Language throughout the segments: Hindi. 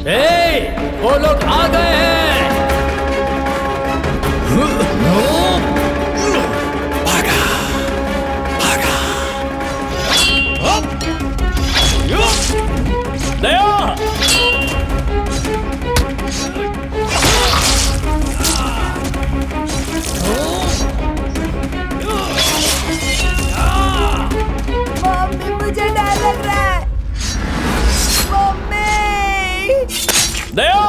वो लोग आ गए हैं। भागा भागा। दया मम्मी, मुझे डर लग रहा है। मम्मी दया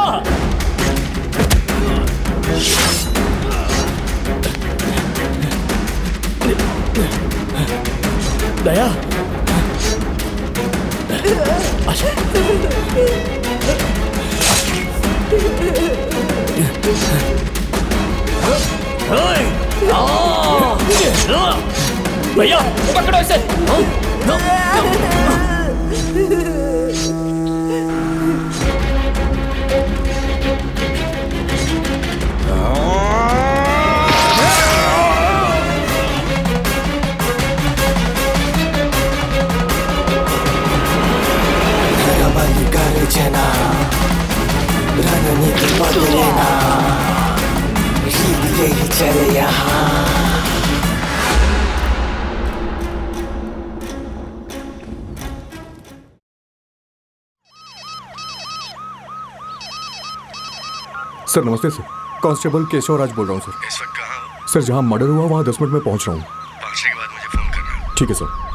दया भैया पकड़ो इसे। रणनीति बदलेना, रीत यही चले यहाँ। सर नमस्ते सर, कांस्टेबल केशव राज बोल रहा हूँ सर। इस वक्त कहाँ हो? सर जहाँ मर्डर हुआ वहाँ 10 मिनट में पहुँच रहा हूँ। पहुंचने के बाद मुझे फोन करना। ठीक है सर।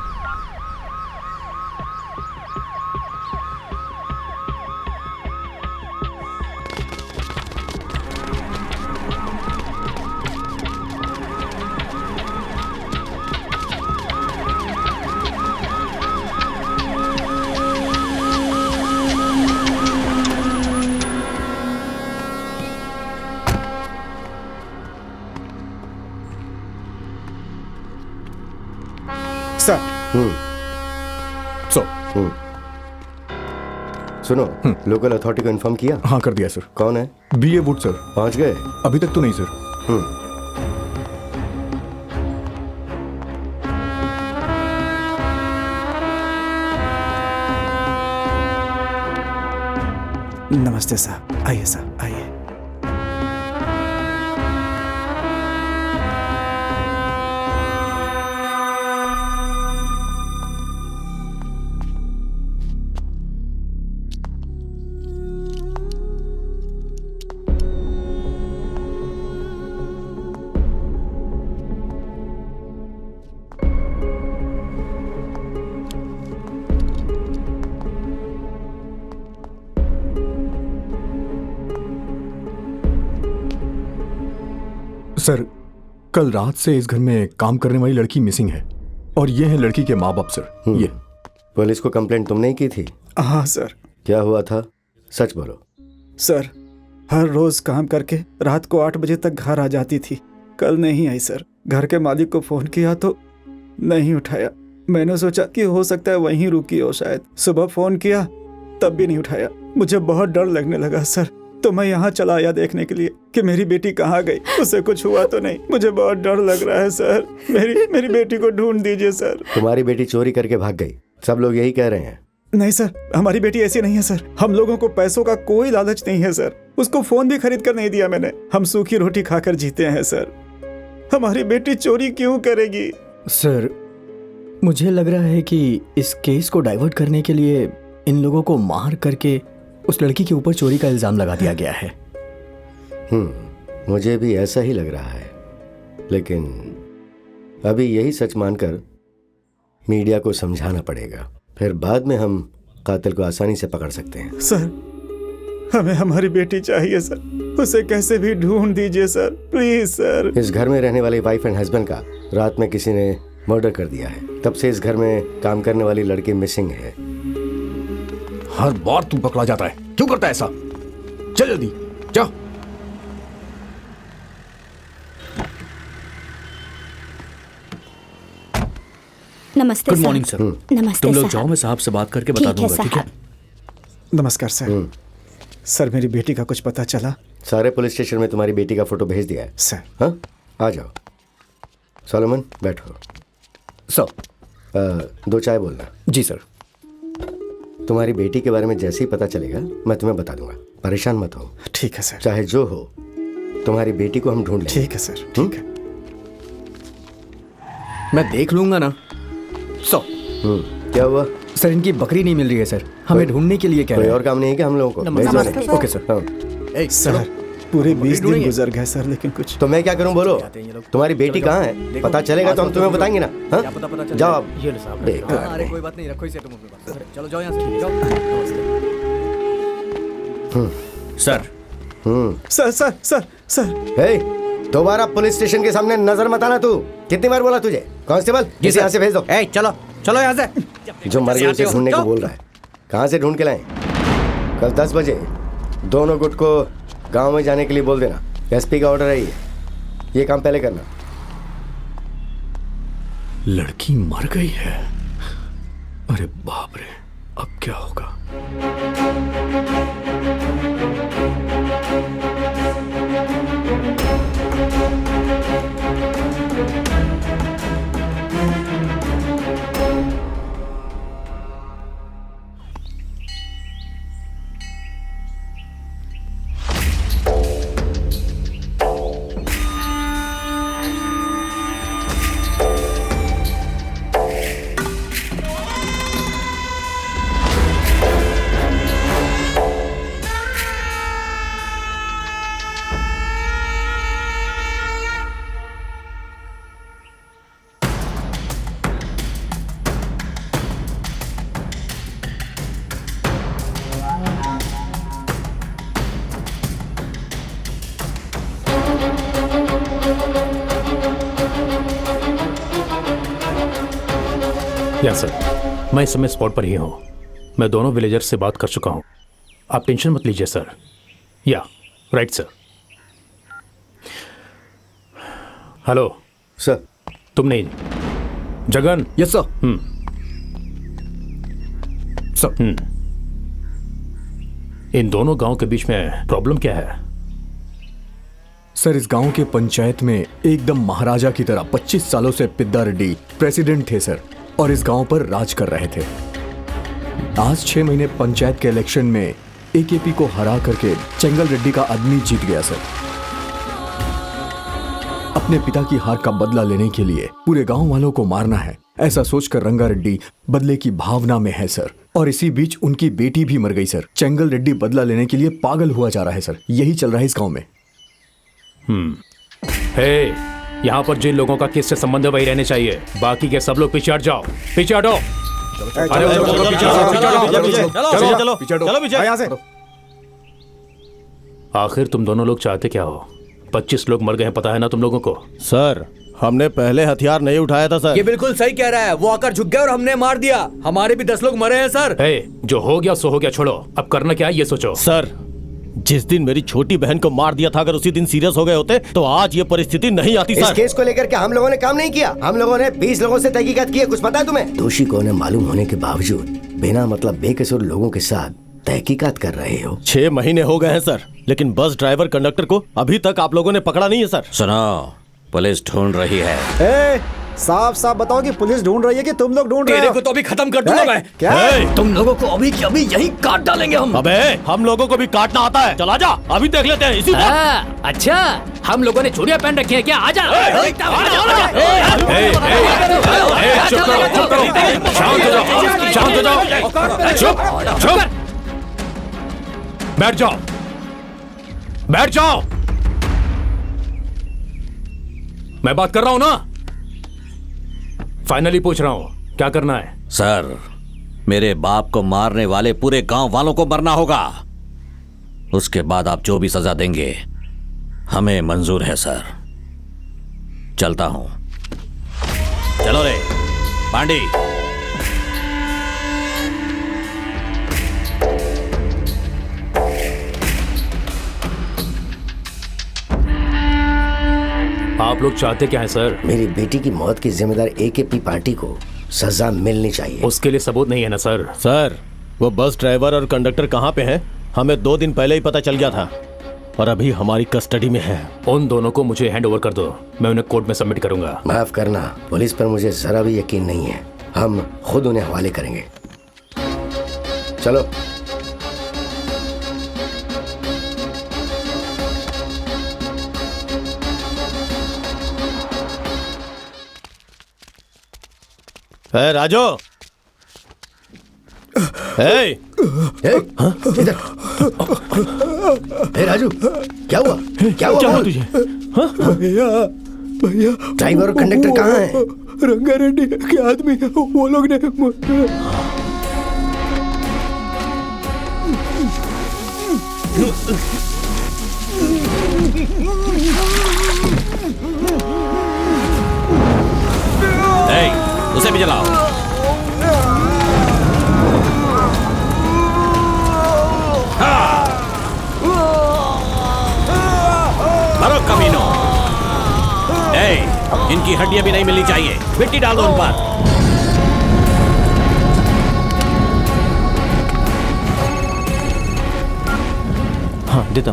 सर सर सुनो, लोकल अथॉरिटी को इन्फॉर्म किया? हाँ कर दिया सर। कौन है? BA would sir. पहुंच गए? अभी तक तो नहीं सर। नमस्ते साहब, आइए साहब आइए। सर कल रात से इस घर में काम करने वाली लड़की मिसिंग है और ये है लड़की के माँ बाप सर। ये पुलिस को कंप्लेंट तुमने ही की थी? हाँ सर। क्या हुआ था, सच बोलो। सर हर रोज काम करके रात को 8 बजे तक घर आ जाती थी। कल नहीं आई सर। घर के मालिक को फोन किया तो नहीं उठाया। मैंने सोचा कि हो सकता है वहीं रुकी हो शायद। सुबह फोन किया तब भी नहीं उठाया। मुझे बहुत डर लगने लगा सर, तो मैं यहाँ चला आया देखने के लिए कि मेरी बेटी कहाँ गई, उसे कुछ हुआ तो नहीं। मुझे बहुत डर लग रहा है सर। मेरी बेटी को ढूंढ दीजिए सर। तुम्हारी बेटी चोरी करके भाग गई, सब लोग यही कह रहे हैं। नहीं सर, हमारी बेटी ऐसी नहीं है सर। हम लोगों को पैसों का कोई लालच नहीं है सर। उसको फोन भी खरीद कर नहीं दिया मैंने। हम सूखी रोटी खाकर जीते हैं सर। हमारी बेटी चोरी क्यों करेगी? सर मुझे लग रहा है कि इस केस को डाइवर्ट करने के लिए इन लोगों को मार करके उस लड़की के ऊपर चोरी का इल्जाम लगा दिया गया है। मुझे भी ऐसा ही लग रहा है, लेकिन अभी यही सच मानकर मीडिया को समझाना पड़ेगा, फिर बाद में हम कातिल को आसानी से पकड़ सकते हैं। सर हमें हमारी बेटी चाहिए सर। उसे कैसे भी ढूंढ दीजिए सर, प्लीज सर। इस घर में रहने वाले वाइफ एंड हस्बैंड का रात में किसी ने मर्डर कर दिया है। तब से इस घर में काम करने वाली लड़की मिसिंग है। हर बार तू पकड़ा जाता है, क्यों करता है ऐसा? चल जल्दी जा। नमस्ते। Good morning sir. नमस्ते। तुम लोग जाओ, मैं साहब से बात करके बता दूंगा। ठीक है। नमस्कार सर। सर मेरी बेटी का कुछ पता चला? सारे पुलिस स्टेशन में तुम्हारी बेटी का फोटो भेज दिया है सर। हाँ आ जाओ। सोलोमन बैठो। सर 2 चाय बोलना। जी सर। तुम्हारी बेटी के बारे में जैसे ही पता चलेगा मैं तुम्हें बता दूंगा, परेशान मत हो। ठीक है सर। चाहे जो हो, तुम्हारी बेटी को हम ढूंढ लेंगे। ठीक है सर, ठीक है। मैं देख लूंगा ना। क्या हुआ सर, इनकी बकरी नहीं मिल रही है सर, हमें ढूंढने के लिए कह कोई रहे और हैं। काम नहीं है क्या हम लोगों को? नमस्ते। भेज दो नमस्ते उन्हें। Okay sir. हाँ। सर पूरे 20 दिन ढूंढेंगे। गुजर गए सर, लेकिन कुछ तो मैं क्या करूं बोलो? तुम्हारी बेटी कहाँ है? देखो, पता चलेगा तो हम तुम्हें बताएंगे ना। हाँ? क्या पता चल जाओ जाए। आप। ये लो साहब। बेकार हाँ, अरे नहीं। कोई बात नहीं, रखो इसे तुम अपने पास। चलो जाओ यहाँ से, जाओ। Sir sir sir sir sir hey, दोबारा पुलिस स्टेशन के सामने नजर मत आना तू। कितनी बार बोला तुझे? कांस्टेबल इसे यहाँ से भेज दो। ए चलो चलो यहाँ से। जो मर गए उसे ढूंढने को बोल रहा है। कहाँ से ढूंढ के लाएं? कल 10 बजे दोनों गुट को गांव में जाने के लिए बोल देना। एसपी का ऑर्डर है ये काम पहले करना। लड़की मर गई है। अरे बाप रे, अब क्या होगा? या सर, मैं इस समय स्पॉट पर ही हूँ। मैं दोनों विलेजर्स से बात कर चुका हूँ। आप टेंशन मत लीजिए सर। या राइट सर। Hello sir. तुम नहीं, जगन। Yes sir. सर इन दोनों गांव के बीच में प्रॉब्लम क्या है? सर, इस गांव के पंचायत में एकदम महाराजा की तरह 25 सालों से पिद्दा रेड्डी प्रेसिडेंट थे सर, और इस गांव पर राज कर रहे थे। आज 6 महीने पंचायत के इलेक्शन में एकेपी को हरा करके चेंगल रेड्डी का आदमी जीत गया सर। अपने पिता की हार का बदला लेने के लिए पूरे गांव वालों को मारना है, ऐसा सोचकर रंगा रेड्डी बदले की भावना में है सर। और इसी बीच उनकी बेटी भी मर गई सर। चेंगल रेड्डी बदला लेने के लिए पागल हुआ जा रहा है सर। यही चल रहा है इस गांव में। हे, यहाँ पर जिन लोगों का केस से संबंध है वही रहने चाहिए। बाकी के सब लोग पीछे हट जाओ, पीछे हटो। अरे वो लोग पीछे हटो, चलो पीछे यहाँ से। आखिर तुम दोनों लोग चाहते क्या हो? 25 लोग मर गए हैं, पता है ना तुम लोगों को? सर, हमने पहले हथियार नहीं उठाया था सर। ये बिल्कुल सही कह रहा है। वो आकर झुक गया और हमने मार दिया। हमारे भी 10 लोग मरे हैं सर। हे, जो हो गया सो हो गया, छोड़ो। अब करना क्या है ये सोचो। सर, जिस दिन मेरी छोटी बहन को मार दिया था, अगर उसी दिन सीरियस हो गए होते तो आज ये परिस्थिति नहीं आती इस सर। केस को लेकर के हम लोगों ने काम नहीं किया। हम लोगों ने 20 लोगों से तहकीकात की है। कुछ पता है तुम्हें? दोषी को न मालूम होने के बावजूद बिना मतलब बेकसूर लोगों के साथ तहकीकात कर रहे हो। 6 महीने हो गए हैं सर, लेकिन बस ड्राइवर कंडक्टर को अभी तक आप लोगों ने पकड़ा नहीं है सर। सुनो, पुलिस ढूंढ रही है। ए, साफ साफ बताओ कि पुलिस ढूंढ रही है कि तुम लोग ढूंढ रहे तेरे हो? को तो अभी खत्म कर दूंगा मैं। क्या? तुम लोगों को अभी की अभी यही काट डालेंगे हम। अबे, हम लोगों को भी काटना आता है। चला जा, अभी देख लेते हैं इसी वक्त। अच्छा, हम लोगों ने चूड़ियां पहन रखी है क्या? आजा। चुप करो, चुप करो, शांत हो जाओ, शांत हो जाओ, चुप चुप, बैठ जाओ, बैठ जाओ। मैं बात कर रहा हूं ना। फाइनली पूछ रहा हूं, क्या करना है? सर, मेरे बाप को मारने वाले पूरे गांव वालों को मरना होगा। उसके बाद आप जो भी सजा देंगे हमें मंजूर है सर। चलता हूं। चलो रे पांडी। आप लोग चाहते क्या है सर? मेरी बेटी की मौत की जिम्मेदार एकेपी पार्टी को सजा मिलनी चाहिए। उसके लिए सबूत नहीं है ना सर? सर, वो बस ड्राइवर और कंडक्टर कहाँ पे हैं? हमें 2 दिन पहले ही पता चल गया था और अभी हमारी कस्टडी में है। उन दोनों को मुझे हैंड ओवर कर दो, मैं उन्हें कोर्ट में सबमिट करूंगा। माफ करना, पुलिस पर मुझे जरा भी यकीन नहीं है। हम खुद उन्हें हवाले करेंगे। चलो। राजू, इधर। राजू, क्या हुआ? क्या हुआ तुझे? भैया भैया, ड्राइवर और कंडक्टर कहाँ हैं? रंगारेड्डी के आदमी वो लोग ने उसे भी जलाओ। मारो कमीनो। इनकी हड्डियां भी नहीं मिलनी चाहिए। मिट्टी डाल दो उन पर। हाँ देता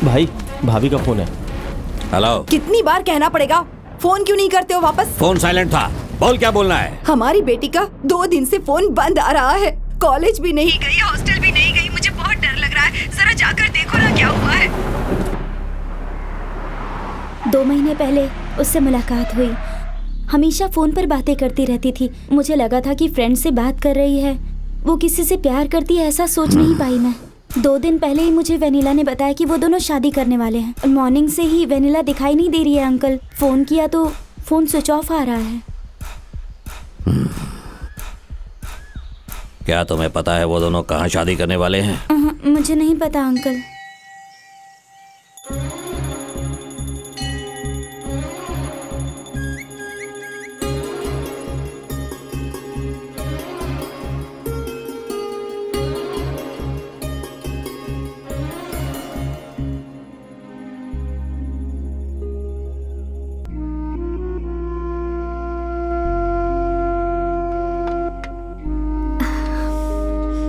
भाई, भाभी का फोन है। हेलो। कितनी बार कहना पड़ेगा, फोन क्यों नहीं करते हो वापस? फोन साइलेंट था। बोल क्या बोलना है? हमारी बेटी का 2 दिन से फोन बंद आ रहा है। कॉलेज भी नहीं गई, हॉस्टल भी नहीं गई। मुझे बहुत डर लग रहा है। जरा जाकर देखो ना क्या हुआ है। 2 महीने पहले उससे मुलाकात हुई। हमेशा फोन पर बातें करती रहती थी। मुझे लगा था कि फ्रेंड से बात कर रही है, वो किसी से प्यार करती है, ऐसा सोच नहीं पाई मैं। 2 दिन पहले ही मुझे वेनिला ने बताया कि वो दोनों शादी करने वाले हैं। मॉर्निंग से ही वेनिला दिखाई नहीं दे रही है अंकल। फोन किया तो फोन स्विच ऑफ आ रहा है। क्या तुम्हें पता है वो दोनों कहाँ शादी करने वाले हैं? मुझे नहीं पता अंकल।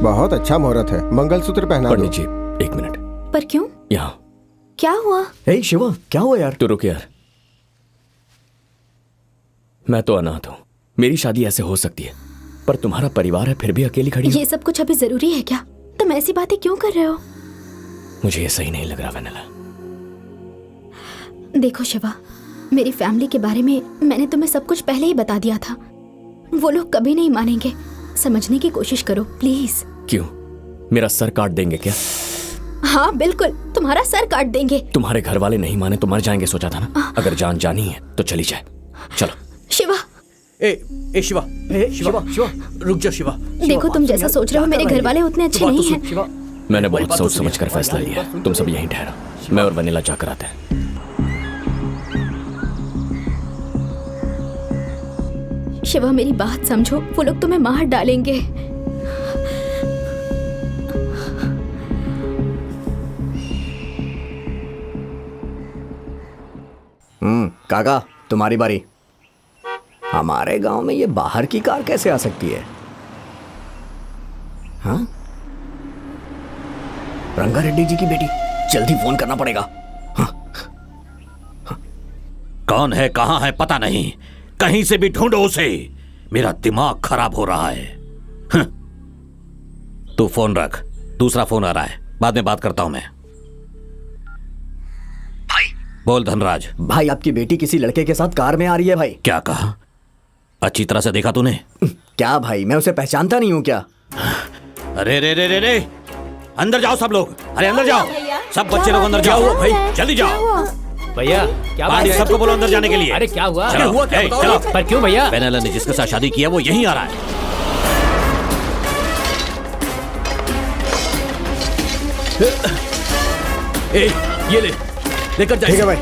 बहुत अच्छा मुहूर्त है, मंगलसूत्र पहना दो। पंडित जी 1 मिनट। पर क्यों? यहाँ। क्या हुआ? हे शिवा, क्या हुआ यार? तू रुक यार। मैं तो अनाथ हूँ, मेरी शादी ऐसे हो सकती है, पर तुम्हारा परिवार है, फिर भी अकेली खड़ी हो। ये सब कुछ अभी जरूरी है क्या? तुम ऐसी बातें क्यों कर रहे हो? मुझे ये सही नहीं लग रहा वेनिला। देखो शिवा, मेरी फैमिली के बारे में मैंने तुम्हें सब कुछ पहले ही बता दिया था। वो लोग कभी नहीं मानेंगे। समझने की कोशिश करो प्लीज। क्यों? मेरा सर काट देंगे क्या? हाँ बिल्कुल, तुम्हारा सर काट देंगे। तुम्हारे घर वाले नहीं माने तो मर जाएंगे, सोचा था ना। अगर जान जानी है तो चली जाए। चलो। शिवा। ए शिवा, शिवा रुक जा शिवा। देखो तुम जैसा सोच रहे हो मेरे घर वाले उतने अच्छे नहीं हैं। मैंने बहुत सोच समझ कर फैसला लिया। तुम सब यहीं ठहरो, मैं और वेनिला जाकर आते हैं। शिवा मेरी बात समझो, वो लोग तुम्हें मार डालेंगे। काका तुम्हारी बारी। हमारे गांव में ये बाहर की कार कैसे आ सकती है? हाँ, रंगारेड्डी जी की बेटी, जल्दी फोन करना पड़ेगा। कौन है, कहां है पता नहीं, कहीं से भी ढूंढो उसे। मेरा दिमाग खराब हो रहा है। तू फोन रख, दूसरा फोन आ रहा है, बाद में बात करता हूं मैं। भाई बोल धनराज। भाई आपकी बेटी किसी लड़के के साथ कार में आ रही है भाई। क्या कहा? अच्छी तरह से देखा तूने? क्या भाई, मैं उसे पहचानता नहीं हूं क्या? अरे रे रे रे रे, अंदर जाओ सब लोग। अरे अंदर जाओ, सब बच्चे लोग अंदर जाओ भाई, जल्दी जाओ। भैया क्या बात है? सबको बोलो अंदर जाने के लिए। अरे क्या हुआ? चलो, हुआ क्या बताओ? चलो। पर क्यों भैया? वेनिला ने जिसके साथ शादी किया वो यहीं आ रहा है। ए, ये ले, लेकर जा। ठीक है भाई।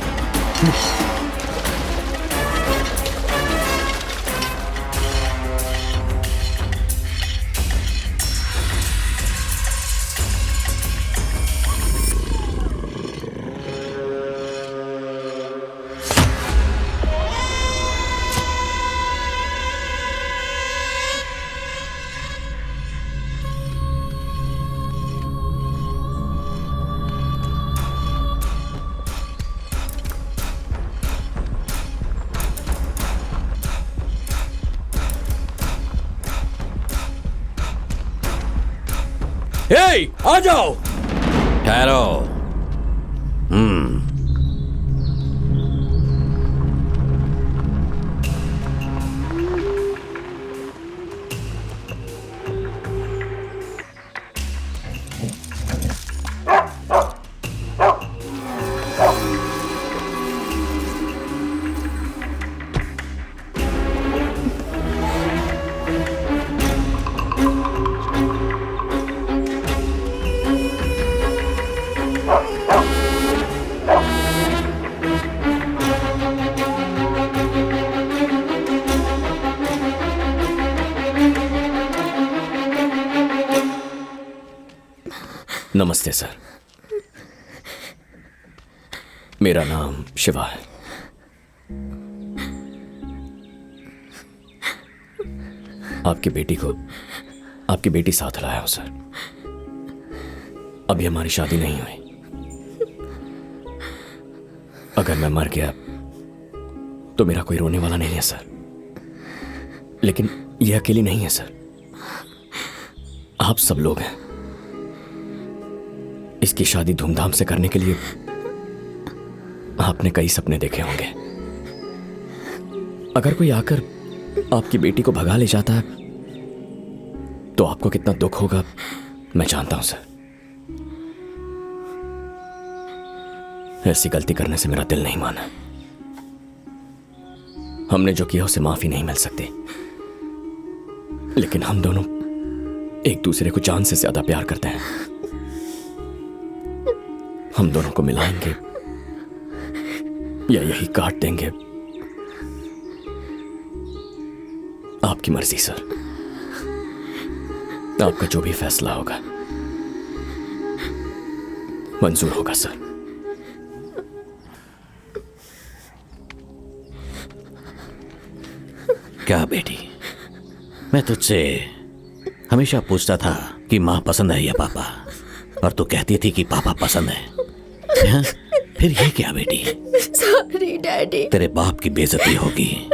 ए, आ जाओ। ठहरो। नमस्ते सर, मेरा नाम शिवा है। आपकी बेटी साथ लाया हूं सर। अभी हमारी शादी नहीं हुई। अगर मैं मर गया तो मेरा कोई रोने वाला नहीं है सर, लेकिन यह अकेली नहीं है सर, आप सब लोग हैं। इसकी शादी धूमधाम से करने के लिए आपने कई सपने देखे होंगे। अगर कोई आकर आपकी बेटी को भगा ले जाता है तो आपको कितना दुख होगा मैं जानता हूं सर। ऐसी गलती करने से मेरा दिल नहीं माना। हमने जो किया उसे माफी नहीं मिल सकती, लेकिन हम दोनों एक दूसरे को जान से ज्यादा प्यार करते हैं। हम दोनों को मिलाएंगे या यही काट देंगे, आपकी मर्जी सर। आपका जो भी फैसला होगा मंजूर होगा सर। क्या बेटी, मैं तुझसे हमेशा पूछता था कि माँ पसंद है या पापा, और तू कहती थी कि पापा पसंद है। हाँ? फिर ये क्या बेटी? Sorry daddy. तेरे बाप की बेइज्जती होगी।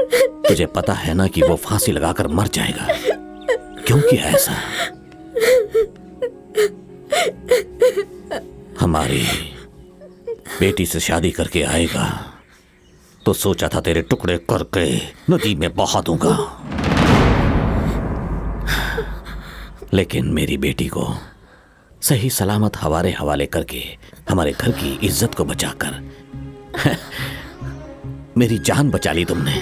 तुझे पता है ना कि वो फांसी लगाकर मर जाएगा। क्यों किया ऐसा? हमारी बेटी से शादी करके आएगा तो सोचा था तेरे टुकड़े करके नदी में बहा दूंगा, लेकिन मेरी बेटी को सही सलामत हवाले करके हमारे घर की इज्जत को बचाकर मेरी जान बचा ली तुमने।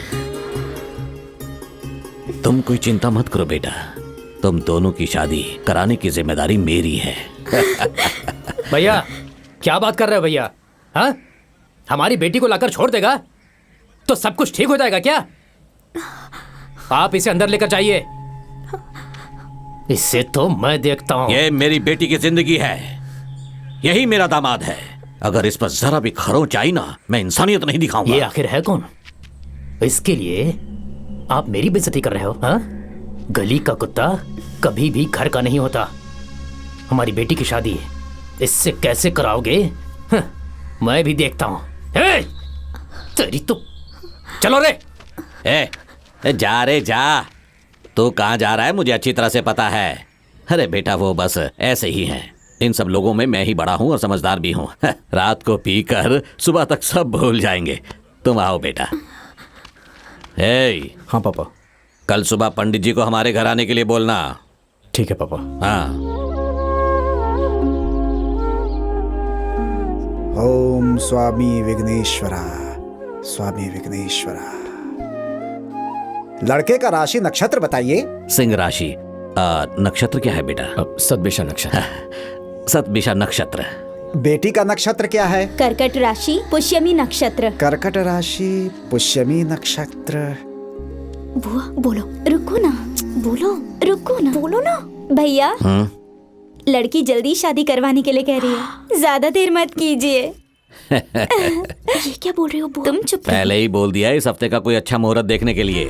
तुम कोई चिंता मत करो बेटा, तुम दोनों की शादी कराने की जिम्मेदारी मेरी है। भैया क्या बात कर रहे हो भैया? हाँ, हमारी बेटी को लाकर छोड़ देगा तो सब कुछ ठीक हो जाएगा क्या? आप इसे अंदर लेकर जाइए, इससे तो मैं देखता हूं। ये मेरी बेटी की जिंदगी है, यही मेरा दामाद है। अगर इस पर जरा भी खरोंच आई ना, मैं इंसानियत नहीं दिखाऊंगा। ये आखिर है कौन? इसके लिए आप मेरी बेइज्जती कर रहे हो? हाँ, गली का कुत्ता कभी भी घर का नहीं होता। हमारी बेटी की शादी इससे कैसे कराओगे? हाँ, मैं भी देखता हूं। तेरी तो चलो रे। जा रे जा, तू कहाँ जा रहा है मुझे अच्छी तरह से पता है। अरे बेटा वो बस ऐसे ही हैं। इन सब लोगों में मैं ही बड़ा हूँ और समझदार भी हूँ। रात को पीकर सुबह तक सब भूल जाएंगे। तुम आओ बेटा। हाँ पापा। कल सुबह पंडित जी को हमारे घर आने के लिए बोलना। ठीक है पापा। हाँ। ओम स्वामी विघ्नेश्वरा, स्वामी विघ्नेश्वरा। लड़के का राशि नक्षत्र बताइए। सिंह राशि। नक्षत्र क्या है बेटा? सतभिषा नक्षत्र। सतभिषा नक्षत्र। बेटी का नक्षत्र क्या है? कर्कट राशि, पुष्यमी नक्षत्र। कर्कट राशि, पुष्यमी नक्षत्र। बुआ बोलो, रुको ना, बोलो ना भैया। लड़की जल्दी शादी करवाने के लिए कह रही है, ज्यादा देर मत कीजिए। ये क्या बोल रहे हो बुआ? तुम चुप। पहले ही बोल दिया इस हफ्ते का कोई अच्छा मुहूर्त देखने के लिए।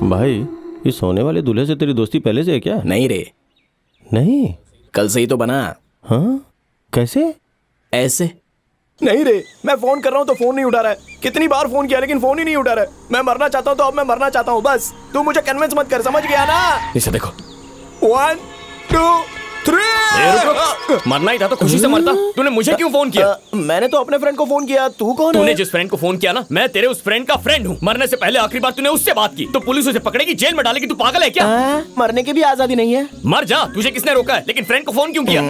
भाई, इस होने वाले दूल्हे से तेरी दोस्ती पहले से है क्या? नहीं रे, नहीं, कल से ही तो बना। हाँ, कैसे? ऐसे नहीं रे, मैं फोन कर रहा हूँ तो फोन नहीं उठा रहा है। कितनी बार फोन किया लेकिन फोन ही नहीं उठा रहा है। मैं मरना चाहता हूँ तो अब मैं मरना चाहता हूँ, बस तू मुझे कन्विंस मत कर, समझ गया ना? इसे देखो। 1 2 3। मरना ही था तो खुशी से मरता। तूने मुझे क्यों फोन किया? मैंने तो अपने फ्रेंड को फोन किया। तू कौन है? तूने जिस फ्रेंड को फोन किया ना, मैं तेरे उस फ्रेंड का फ्रेंड हूँ। मरने से पहले आखिरी बार तूने उससे बात की तो पुलिस उसे पकड़ेगी, जेल में डालेगी। तू पागल है क्या? मरने की भी आजादी नहीं है। मर जा, तुझे किसने रोका है? लेकिन फ्रेंड को फोन क्यों किया?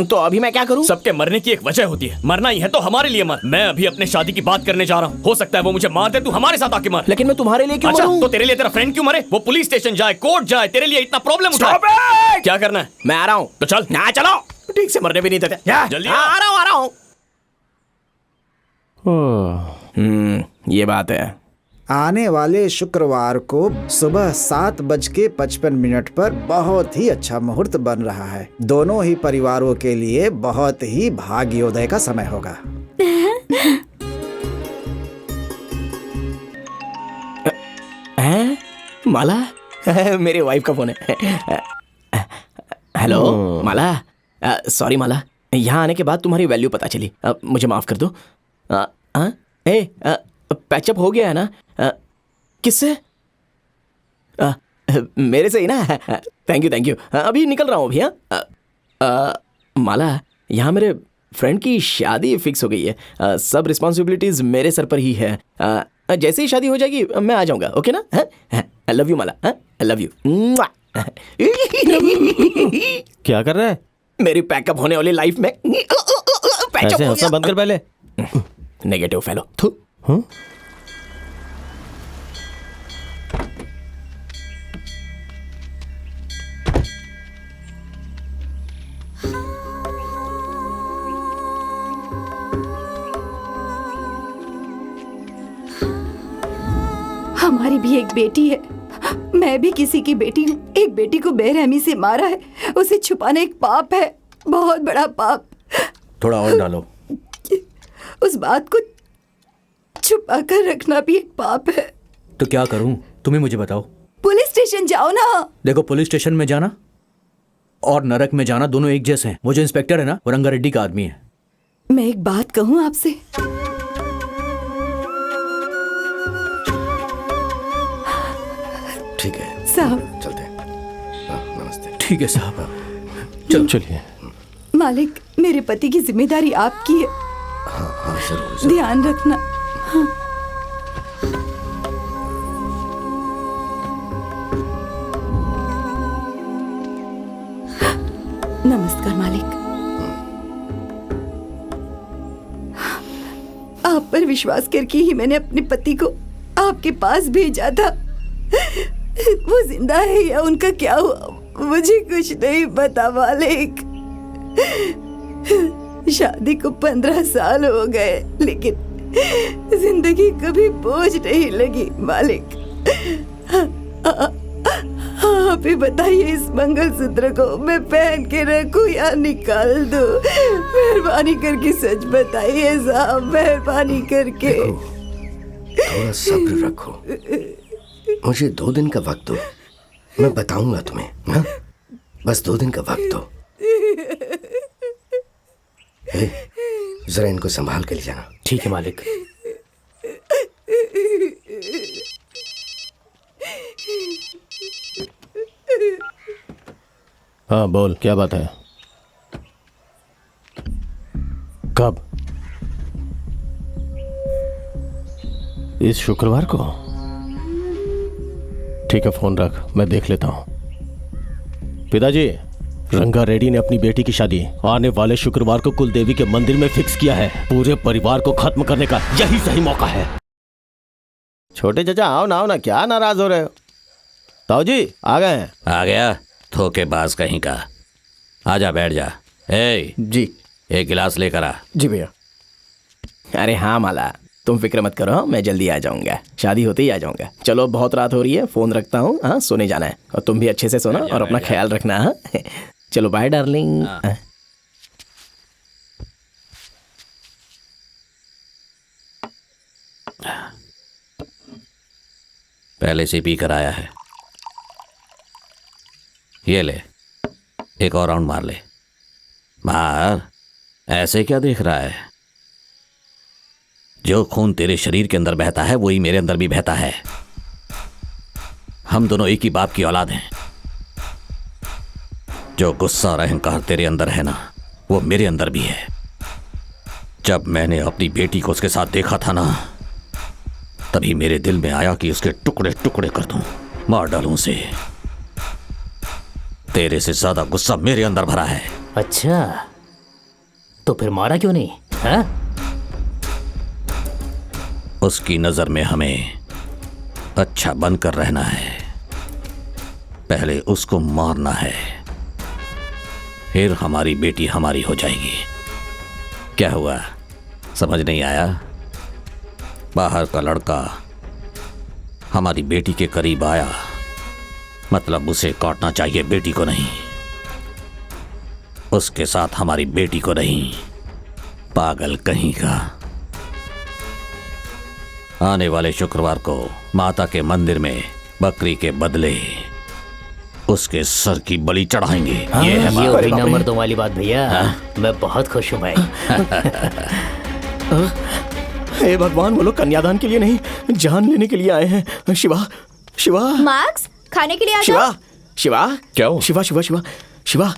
तो अभी मैं क्या करूं? सबके मरने की एक वजह होती है। मरना ही है तो हमारे लिए मर। मैं अभी अपने शादी की बात करने जा रहा हूँ। हो सकता है वो मुझे मार दे, तू हमारे साथ आके मर। लेकिन मैं तुम्हारे लिए क्यों अच्छा, मरूं? तो तेरे लिए तेरा फ्रेंड क्यों मरे? वो पुलिस स्टेशन जाए, कोर्ट जाए, तेरे लिए इतना प्रॉब्लम उठाए। क्या करना है? मैं आ रहा हूँ। तो चल। ना चलो, ठीक से मरने भी नहीं देते। जल्दी आ रहा हूँ। ये बात है। आने वाले शुक्रवार को सुबह 7:55 पर बहुत ही अच्छा मुहूर्त बन रहा है। दोनों ही परिवारों के लिए बहुत ही भाग्योदय का समय होगा। माला, मेरे वाइफ का फोन है। हेलो माला, सॉरी माला, यहाँ आने के बाद तुम्हारी वैल्यू पता चली। मुझे माफ कर दो। पैचअप हो गया है ना? किससे? मेरे से ही ना? Thank you. अभी निकल रहा हूँ अभी। माला, यहाँ मेरे फ्रेंड की शादी फिक्स हो गई है। सब रिस्पॉन्सिबिलिटीज मेरे सर पर ही है। जैसे ही शादी हो जाएगी मैं आ जाऊंगा। ओके ना? I love you Mala. I love you. क्या कर रहा है? मेरी पैकअप होने वाली लाइफ में पैचअप हो गया। बंद कर पहले। Negative fellow. हमारी भी एक बेटी है। मैं भी किसी की बेटी हूँ। एक बेटी को बेरहमी से मारा है, उसे छुपाना एक पाप है, बहुत बड़ा पाप। थोड़ा और डालो। उस बात को छुपा कर रखना भी एक पाप है। तो क्या करूं? तुम्हें मुझे बताओ। पुलिस स्टेशन जाओ ना। देखो, पुलिस स्टेशन में जाना और नरक में जाना दोनों एक जैसे हैं। वो जो इंस्पेक्टर है ना, वो रंगारेड्डी का आदमी है। मैं एक बात कहूँ आपसे? ठीक है साहब, चलते हैं। नमस्ते। ठीक है साहब, चलो चलिए। मालिक, मेरे पति की जिम्मेदारी आपकी है। हाँ, जरूर। ध्यान रखना। हाँ। नमस्कार मालिक। आप पर विश्वास करके ही मैंने अपने पति को आपके पास भेजा था। वो जिंदा है या उनका क्या हुआ मुझे कुछ नहीं पता मालिक। शादी को 15 साल हो गए, लेकिन जिंदगी कभी बोझ नहीं लगी मालिक। आप ही बताइए, इस मंगलसूत्र को मैं पहन के रखूं या निकाल दूं? मेहरबानी करके सच बताइए साहब, मेहरबानी करके। थोड़ा सब्र रखो, मुझे 2 दिन का वक्त दो, मैं बताऊंगा तुम्हें। हाँ? बस 2 दिन का वक्त दो। जरा इनको संभाल के ले जाना। ठीक है मालिक। हाँ बोल, क्या बात है? कब? इस शुक्रवार को? ठीक है, फोन रख, मैं देख लेता हूं। पिताजी, रंगारेड्डी ने अपनी बेटी की शादी आने वाले शुक्रवार को कुलदेवी के मंदिर में फिक्स किया है। पूरे परिवार को खत्म करने का यही सही मौका है। छोटे चाचा, आओ ना, आओ ना, क्या नाराज हो रहे हो? ताऊ जी आ गए हैं। आ गया धोखेबाज कहीं का। आजा, बैठ जा। ए जी, एक गिलास लेकर आ। जी भैया। अरे हाँ माला, तुम फिक्र मत करो, मैं जल्दी आ जाऊंगा। शादी होते ही आ जाऊंगा। चलो, बहुत रात हो रही है, फोन रखता हूँ। हाँ, सोने जाना है और तुम भी अच्छे से सोना और अपना ख्याल रखना। हाँ, चलो बाय डार्लिंग। पहले से पी कर आया है। ये ले, एक और राउंड मार ले। मार, ऐसे क्या देख रहा है? जो खून तेरे शरीर के अंदर बहता है वही मेरे अंदर भी बहता है। हम दोनों एक ही बाप की औलाद हैं। जो गुस्सा और अहंकार तेरे अंदर है ना, वो मेरे अंदर भी है। जब मैंने अपनी बेटी को उसके साथ देखा था ना, तभी मेरे दिल में आया कि उसके टुकड़े टुकड़े कर दूं, मार डालूं उसे। तेरे से ज्यादा गुस्सा मेरे अंदर भरा है। अच्छा, तो फिर मारा क्यों नहीं? हाँ? उसकी नजर में हमें अच्छा बनकर रहना है। पहले उसको मारना है, फिर हमारी बेटी हमारी हो जाएगी। क्या हुआ, समझ नहीं आया? बाहर का लड़का हमारी बेटी के करीब आया, मतलब उसे काटना चाहिए, बेटी को नहीं। उसके साथ हमारी बेटी को नहीं। पागल कहीं का। आने वाले शुक्रवार को माता के मंदिर में बकरी के बदले उसके सर की बलि चढ़ाएंगे। ये है ये बात। बिना मर्दों वाली बात भैया। मैं बहुत खुश हूँ भाई। हे भगवान, वो लोग कन्यादान के लिए नहीं, जान लेने के लिए आए हैं। शिवा, शिवा, मार्क्स, खाने के लिए आ शिवा, जाओ। शिवा, क्या हो? शिवा, शिवा, शिवा, शिवा,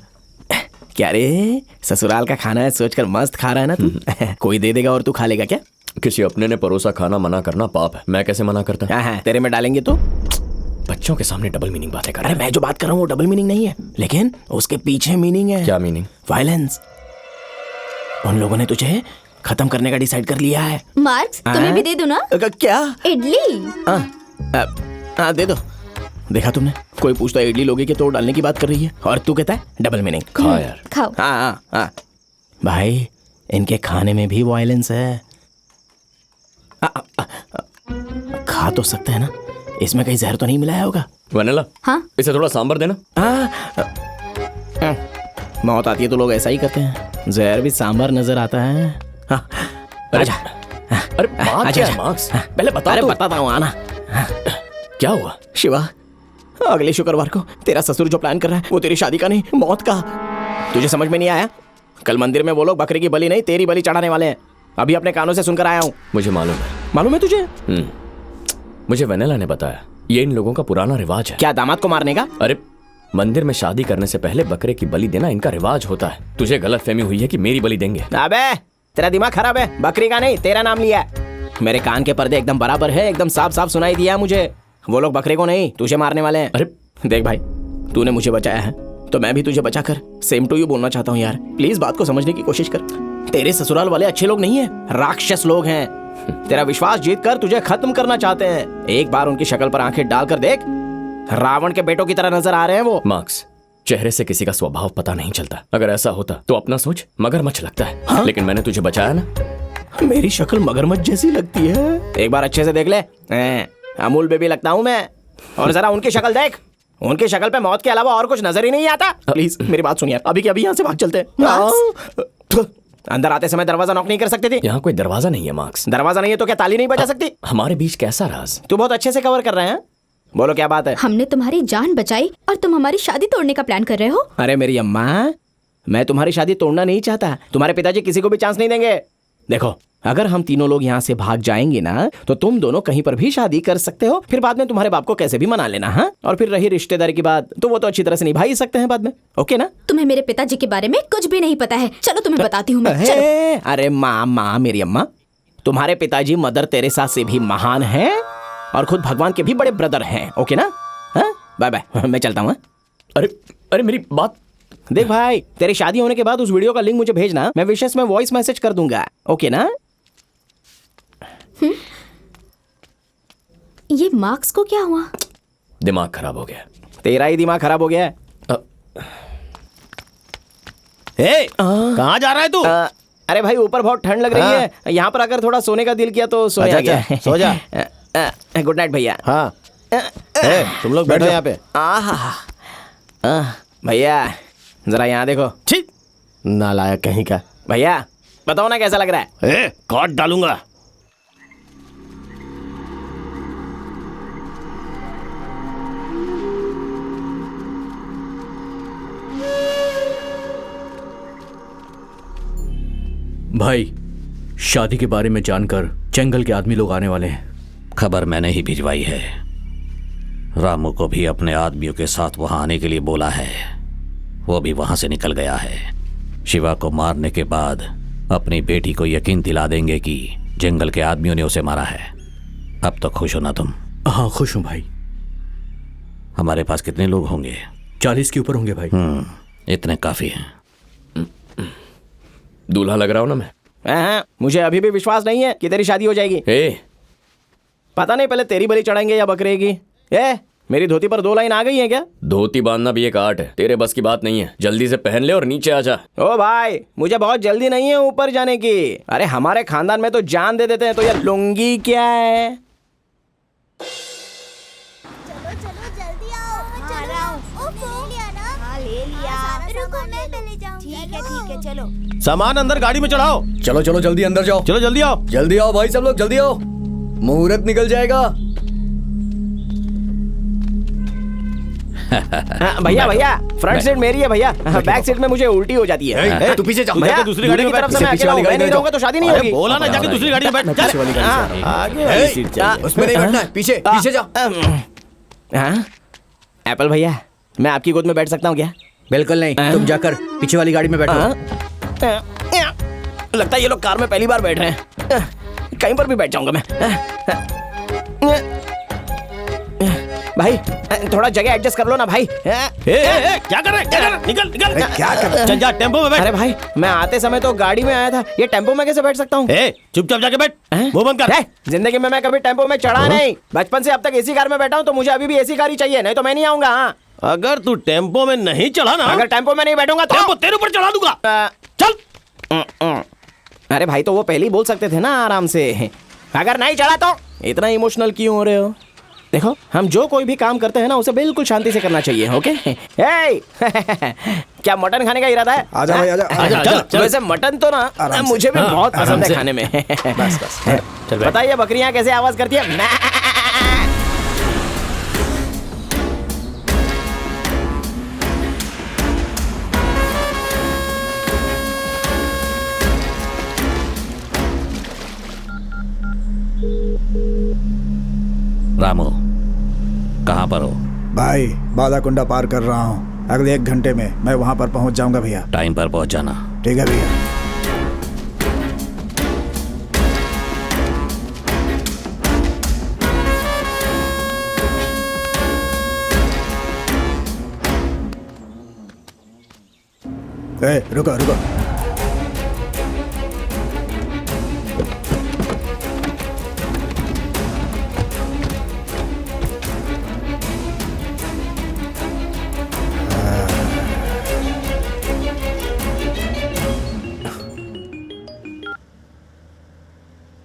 क्या रे, ससुराल का खाना है सोचकर मस्त खा रहा है ना तू? कोई दे देगा और तू खा लेगा क्या? किसी अपने ने परोसा खाना मना करना पाप है। मैं कैसे मना करता? हाँ, तेरे में डालेंगे तो? बच्चों के सामने डबल मीनिंग बातें कर अरे रहे हैं। मैं जो बात कर रहा हूँ वो डबल मीनिंग नहीं है, लेकिन उसके पीछे मीनिंग है। क्या मीनिंग? वायलेंस। उन लोगों ने तुझे खत्म करने का डिसाइड कर लिया है। मार्क्स, तुम्हें भी दे दूं ना? क्या? इडली। दे दो। देखा तुमने, कोई पूछता है इडली लोगे कि तोड़ डालने की बात कर रही है, और तू कहता है डबल मीनिंग। खा यार। खाओ। हाँ, भाई इनके खाने में भी वायलेंस है। खा तो सकते हैं ना, इसमें कहीं जहर तो नहीं मिलाया होगा? वनीला, हाँ? इसे थोड़ा सांभर देना। मौत आती है तो लोग ऐसा ही करते हैं, जहर भी सांभर नजर आता है। अरे बात क्या है मार्क्स? पहले बता। अरे तो। बताता हूँ, आना। क्या हुआ? शिवा, अगले शुक्रवार को तेरा ससुर जो प्लान कर रहा है वो तेरी शादी का नहीं, मौत का। तुझे समझ में नहीं आया? कल मंदिर में वो लोग बकरे की बलि नहीं, तेरी बलि चढ़ाने वाले हैं। अभी अपने कानों से सुनकर आया हूँ। मुझे मालूम है। मालूम है तुझे? मुझे वनीला ने बताया, ये इन लोगों का पुराना रिवाज है। क्या, दामाद को मारने का? अरे मंदिर में शादी करने से पहले बकरे की बलि देना इनका रिवाज होता है। तुझे गलतफहमी हुई है कि मेरी बलि देंगे। अबे तेरा दिमाग खराब है, बकरी का नहीं, तेरा नाम लिया है। मेरे कान के पर्दे एकदम बराबर है, एकदम साफ साफ सुनाई दिया मुझे। वो लोग बकरे को नहीं, तुझे मारने वाले हैं। अरे देख भाई, तूने मुझे बचाया है तो मैं भी तुझे बचाकर सेम टू यू बोलना चाहता हूँ यार। प्लीज बात को समझने की कोशिश कर। तेरे ससुराल वाले अच्छे लोग नहीं है, राक्षस लोग हैं। तेरा विश्वास जीत कर तुझे खत्म करना चाहते हैं। एक बार उनकी शक्ल पर आंखें डालकर देख, रावण के बेटों की तरह नजर आ रहे हैं वो। मार्क्स, चेहरे से किसी का स्वभाव पता नहीं चलता। अगर ऐसा होता तो अपना सोच मगरमच्छ लगता है। हाँ? लेकिन मैंने तुझे बचाया ना। मेरी शक्ल मगरमच्छ जैसी लगती है, एक बार अच्छे से देख ले। अमूल बेबी लगता हूँ मैं। और जरा उनकी शक्ल देख, उनकी शक्ल पे मौत के अलावा और कुछ नजर ही नहीं आता। प्लीज मेरी बात सुन यार, अभी के अभी यहाँ से भाग चलते हैं। अंदर आते समय दरवाजा नॉक नहीं कर सकते थे? यहाँ कोई दरवाजा नहीं है मार्क्स। दरवाजा नहीं है तो क्या ताली नहीं बजा सकती? हमारे बीच कैसा राज? तू बहुत अच्छे से कवर कर रहे हैं। बोलो क्या बात है? हमने तुम्हारी जान बचाई और तुम हमारी शादी तोड़ने का प्लान कर रहे हो? अरे मेरी अम्मा, मैं तुम्हारी शादी तोड़ना नहीं चाहता। तुम्हारे पिताजी किसी को भी चांस नहीं देंगे। देखो, अगर हम तीनों लोग यहाँ से भाग जाएंगे ना, तो तुम दोनों कहीं पर भी शादी कर सकते हो। फिर बाद में तुम्हारे बाप को कैसे भी मना लेना। हाँ, और फिर रही रिश्तेदारी की बात, तो वो तो अच्छी तरह से निभा ही सकते हैं बाद में। ओके ना? तुम्हें मेरे पिताजी के बारे में कुछ भी नहीं पता है। चलो तुम्हें बताती हूँ मैं। चलो। अरे माँ मेरी अम्मा, तुम्हारे पिताजी मदर तेरेसा से भी महान हैं और खुद भगवान के भी बड़े ब्रदर हैं। ओके ना? बाय बाय, मैं चलता हूँ। अरे मेरी बात देख भाई, तेरी शादी होने के बाद उस वीडियो का लिंक मुझे भेजना, मैं विशेष में वॉइस मैसेज कर दूंगा। ओके ना? ये मार्क्स को क्या हुआ? दिमाग खराब हो गया। तेरा ही दिमाग खराब हो गया है। कहाँ जा रहा है तू? अरे भाई, ऊपर बहुत ठंड लग रही है, यहाँ पर अगर थोड़ा सोने का दिल किया तो सोने आ गया। सो जा। गुड नाइट भैया। हाँ, तुम लोग बैठो यहाँ पे। भैया जरा यहाँ देखो। छी, नालायक कहीं का। भैया बताओ ना कैसा लग रहा है? काट डालूंगा। भाई, शादी के बारे में जानकर जंगल के आदमी लोग आने वाले हैं। खबर मैंने ही भिजवाई है। रामू को भी अपने आदमियों के साथ वहां आने के लिए बोला है। वो भी वहां से निकल गया है। शिवा को मारने के बाद अपनी बेटी को यकीन दिला देंगे कि जंगल के आदमियों ने उसे मारा है। अब तो खुश हो ना तुम? हाँ खुश हूँ भाई। हमारे पास कितने लोग होंगे? 40 के ऊपर होंगे भाई। इतने काफी हैं। दूल्हा लग रहा हूं ना मैं? हाँ, मुझे अभी भी विश्वास नहीं है कि तेरी शादी हो जाएगी। पता नहीं पहले तेरी बलि चढ़ाएंगे या बकरे की। मेरी धोती पर 2 लाइन आ गई है क्या? धोती बांधना भी एक आर्ट है, तेरे बस की बात नहीं है। जल्दी से पहन ले और नीचे आ जा। ओ भाई, मुझे बहुत जल्दी नहीं है ऊपर जाने की। अरे हमारे खानदान में तो जान दे देते हैं, तो ये लुंगी क्या है? चलो सामान अंदर गाड़ी में चढ़ाओ। चलो चलो जल्दी अंदर जाओ। चलो जल्दी आओ। जल्दी आओ भाई सब लोग, जल्दी आओ, मुहूर्त निकल जाएगा। भैया भैया, फ्रंट सीट मेरी है भैया, बैक सीट में मुझे उल्टी हो जाती है। तू पीछे जा, भैया दूसरी गाड़ी में की तरफ से मैं अकेला हूं, मैं नहीं रहूंगा तो शादी नहीं होगी। बोला ना जाके दूसरी गाड़ी में बैठ। आगे वाली सीट चाहिए। उसमें नहीं बैठना है, पीछे पीछे जाओ। एप्पल भैया, मैं आपकी गोद में बैठ सकता हूँ क्या? बिल्कुल नहीं, तुम जाकर पीछे वाली गाड़ी में बैठो। लगता है ये लोग कार में पहली बार बैठ रहे हैं। कहीं पर भी बैठ जाऊंगा मैं। भाई थोड़ा जगह एडजस्ट कर लो ना भाई। क्या कर रहे हैं? निकल निकल। क्या कर रहे? चल जा टेम्पो में बैठ। अरे भाई, मैं आते समय तो गाड़ी में आया था, ये टेम्पो में कैसे बैठ सकता हूँ? चुपचाप जाके बैठ, मुंह बंद कर। जिंदगी में मैं कभी टेम्पो में चढ़ा नहीं। बचपन से अब तक एसी कार में बैठा हूँ, तो मुझे अभी भी एसी कार ही चाहिए, नहीं तो मैं नहीं आऊंगा। अगर तू टेम्पो में नहीं चढ़ा ना, अगर टेम्पो में नहीं बैठूंगा तो टेम्पो तेरे ऊपर चढ़ा दूंगा। चल। अरे भाई, तो वो पहले ही बोल सकते थे ना आराम से। अगर नहीं चढ़ा तो इतना इमोशनल क्यों हो रहे हो? देखो, हम जो कोई भी काम करते हैं ना, उसे बिल्कुल शांति से करना चाहिए। ओके? क्या मटन खाने का इरादा है? आजा भाई, आजा, आजा। वैसे मटन तो ना मुझे भी बहुत पसंद है खाने में। बताइए बकरियां कैसे आवाज करती है? रामू, कहाँ पर हो? भाई, बालाकुंडा पार कर रहा हूँ। अगले 1 घंटे में मैं वहाँ पर पहुँच जाऊँगा भैया। टाइम पर पहुँच जाना। ठीक है भैया। रुको रुको।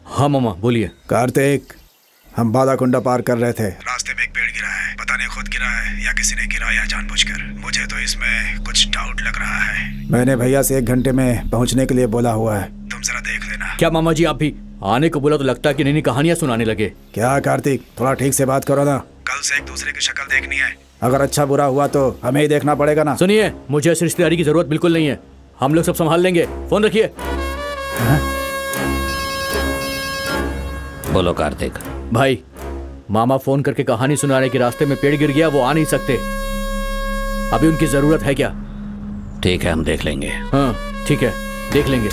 हाँ मामा बोलिए। कार्तिक, हम बालाकुंडा पार कर रहे थे, रास्ते में एक पेड़ गिरा है। पता नहीं खुद गिरा है या किसी ने गिराया जानबूझकर। मुझे तो इसमें कुछ डाउट लग रहा है। मैंने भैया से 1 घंटे में पहुंचने के लिए बोला हुआ है, तुम जरा देख लेना। क्या मामा जी, आप भी आने को बोला तो लगता है कि नई कहानियां सुनाने लगे। क्या कार्तिक, थोड़ा ठीक से बात करो ना। कल से एक दूसरे की शक्ल देखनी है। अगर अच्छा बुरा हुआ तो हमें ही देखना पड़ेगा ना। सुनिए, मुझे इस रिश्तेदारी की जरूरत बिल्कुल नहीं है। हम लोग सब संभाल लेंगे। फोन रखिए। बोलो कार्तिक। भाई, मामा फोन करके कहानी सुना रहे कि रास्ते में पेड़ गिर गया, वो आ नहीं सकते। अभी उनकी जरूरत है क्या? ठीक है, हम देख लेंगे। हाँ ठीक है, देख लेंगे।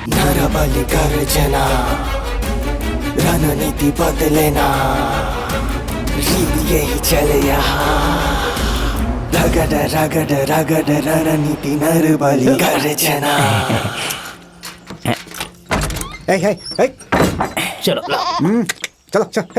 नरबलि गर्जना, रणनीति बदलेना, रीत यही चले यहाँ। रगड़ रगड़ रगड़ रणनीति नरबलि गर्जना। चलो चलो चलो।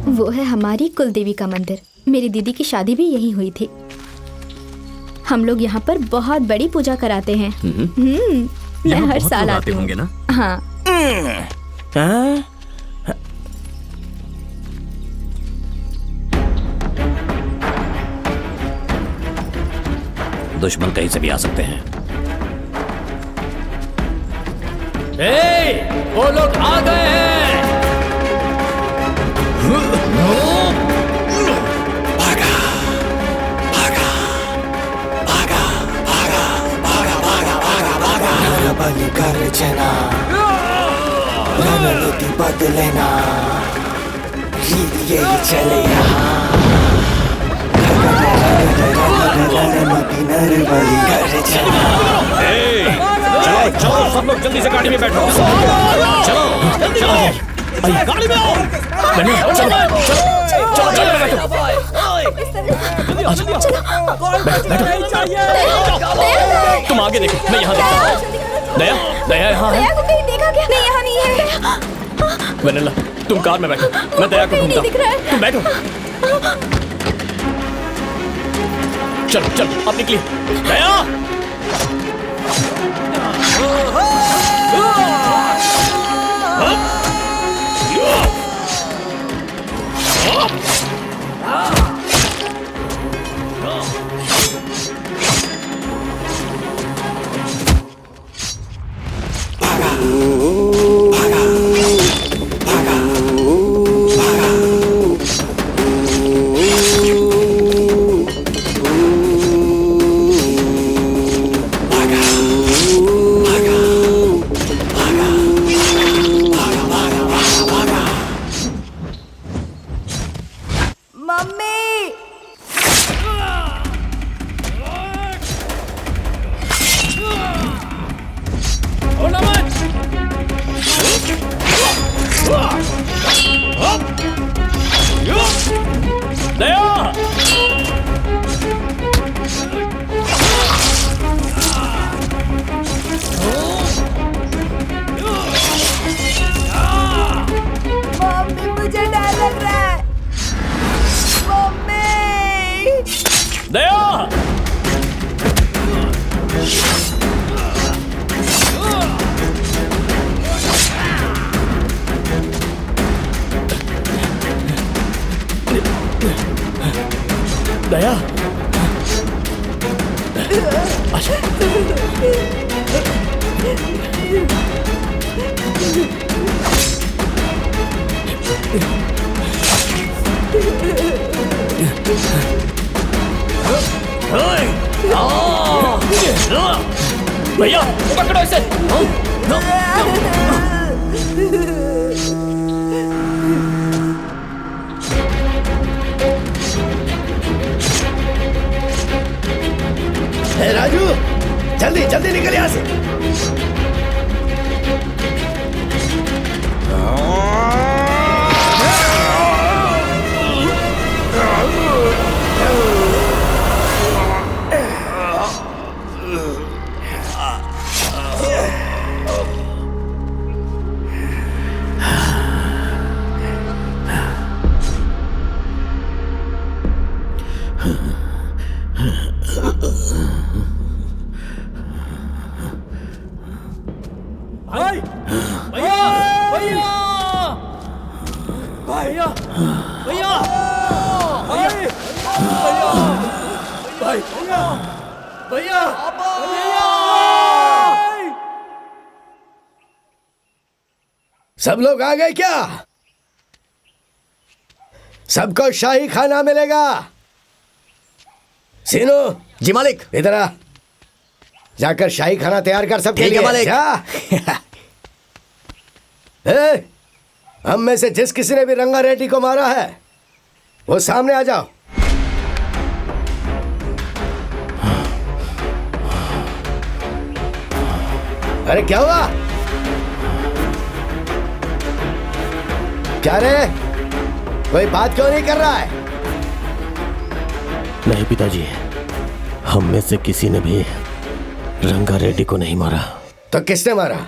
वो है हमारी कुलदेवी का मंदिर। मेरी दीदी की शादी भी यहीं हुई थी। हम लोग यहाँ पर बहुत बड़ी पूजा कराते हैं। मैं हर साल आती हूँ ना। हाँ। दुश्मन कहीं से भी आ सकते हैं। वो लोग आ गए हैं। भागा भागा भागा भागा भागा भागा भागा भागा नरबली गर्जना रणनीति बदलेना रीत यही चले यहाँ रणनीति नरबली गर्जना चलो चलो सब लोग जल्दी से गाड़ी में बैठो। चलो चलो गाड़ी में आओ। चलो चलो चलो तुम आगे देखो, मैं यहाँ देखता हूँ। दया दया यहाँ है। देखा क्या? नहीं, यहाँ नहीं है। वनीला तुम कार में बैठो, मैं दया को ढूंढता हूँ। तुम बैठो। चलो चलो अब निकलिए। दया दया भैया पकड़ो इसे। राजू जल्दी जल्दी निकल यहाँ से। सब लोग आ गए क्या? सबको शाही खाना मिलेगा। सीनू जी मालिक। इधर आ, जाकर शाही खाना तैयार कर सबके लिए। मालिक। हम में से जिस किसी ने भी रंगा रेड्डी को मारा है वो सामने आ जाओ। अरे क्या हुआ? क्या रे, कोई बात क्यों नहीं कर रहा है? नहीं पिताजी, हम में से किसी ने भी रंगा रेड्डी को नहीं मारा। तो किसने मारा?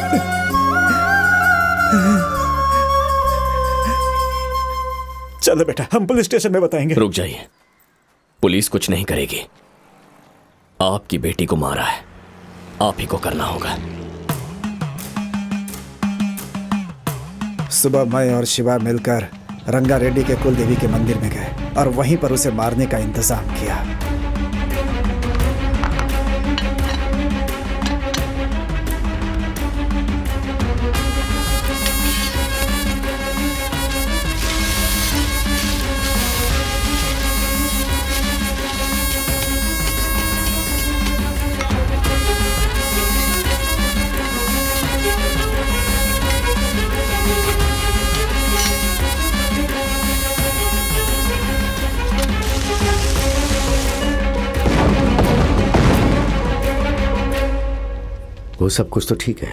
चलो बेटा, हम पुलिस स्टेशन में बताएंगे। रुक जाइए, पुलिस कुछ नहीं करेगी। आपकी बेटी को मारा है, आप ही को करना होगा। सुबह मैं और शिवा मिलकर रंगा रेड्डी के कुल देवी के मंदिर में गए और वहीं पर उसे मारने का इंतजाम किया। वो सब कुछ तो ठीक है,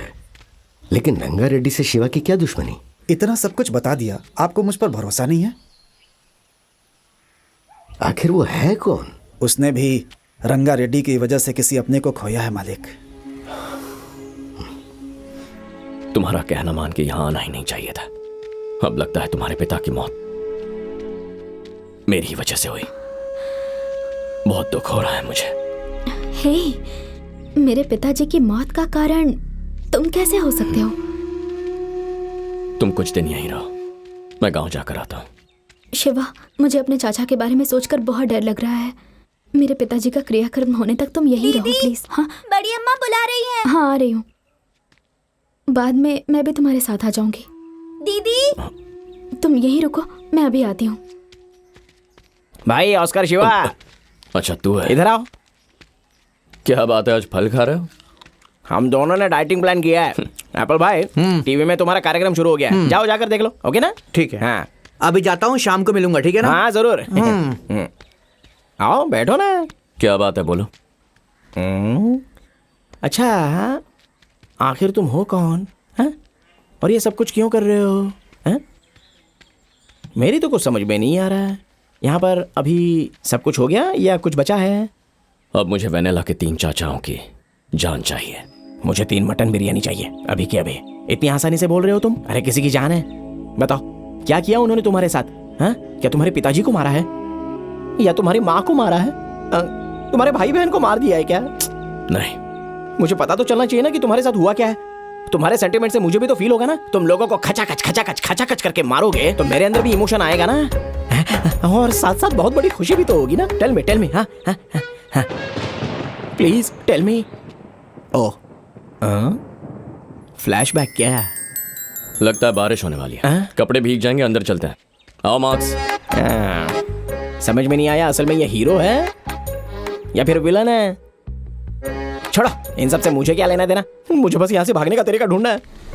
लेकिन रंगा रेड्डी से शिवा की क्या दुश्मनी? इतना सब कुछ बता दिया, आपको मुझ पर भरोसा नहीं है? आखिर वो है कौन? उसने भी रंगा रेड्डी की वजह से किसी अपने को खोया है मालिक। तुम्हारा कहना मान के यहां आना ही नहीं चाहिए था। अब लगता है तुम्हारे पिता की मौत मेरी ही वजह से हुई। बहुत दुख हो रहा है मुझे। हे, मेरे पिताजी की मौत का कारण तुम कैसे हो सकते हो? तुम कुछ दिन यहीं रहो, मैं गांव जाकर आता हूँ। शिवा, मुझे अपने चाचा के बारे में सोचकर बहुत डर लग रहा है। मेरे पिताजी का क्रियाक्रम होने तक तुम यहीं रहो प्लीज। हाँ, बड़ी अम्मा बुला रही है। हाँ, आ रही हूँ। बाद में मैं भी तुम्हारे साथ आ जाऊंगी। दीदी, तुम यहीं रुको, मैं अभी आती हूँ। भाई ऑस्कर शिवा। अच्छा तू है? इधर आओ। क्या बात है, आज फल खा रहे हो? हम दोनों ने डाइटिंग प्लान किया है। एप्पल भाई, टीवी में तुम्हारा कार्यक्रम शुरू हो गया है, जाओ जाकर देख लो। ओके ना? ठीक है। हाँ, अभी जाता हूँ, शाम को मिलूंगा, ठीक है ना? हाँ जरूर। आओ बैठो ना। क्या बात है, बोलो। अच्छा, आखिर तुम हो कौन? हाँ? और ये सब कुछ क्यों कर रहे हो? हाँ? मेरी तो कुछ समझ में नहीं आ रहा है। यहाँ पर अभी सब कुछ हो गया या कुछ बचा है? अब मुझे वेनेला के 3 चाचाओं की जान चाहिए। मुझे 3 मटन बिरयानी चाहिए, अभी के अभी। इतनी आसानी से बोल रहे हो तुम? अरे किसी की जान है। बताओ क्या किया उन्होंने तुम्हारे साथ? हाँ? क्या तुम्हारे पिताजी को मारा है या तुम्हारी माँ को मारा है? तुम्हारे भाई बहन को मार दिया है क्या? नहीं। मुझे पता तो चलना चाहिए ना कि तुम्हारे साथ हुआ क्या है। तुम्हारे सेंटीमेंट से मुझे भी तो फील होगा ना। तुम लोगों को खचाखच करके मारोगे तो मेरे अंदर भी इमोशन आएगा ना, और साथ साथ बहुत बड़ी खुशी भी तो होगी ना। Tell me. हाँ please tell me. Oh, flashback क्या? लगता है बारिश होने वाली है। कपड़े भीग जाएंगे, अंदर चलते हैं। आओ मार्क्स। समझ में नहीं आया, असल में ये हीरो है या फिर विलन है? छोड़ो, इन सब से मुझे क्या लेना देना। मुझे बस यहाँ से भागने का तरीका ढूंढना है।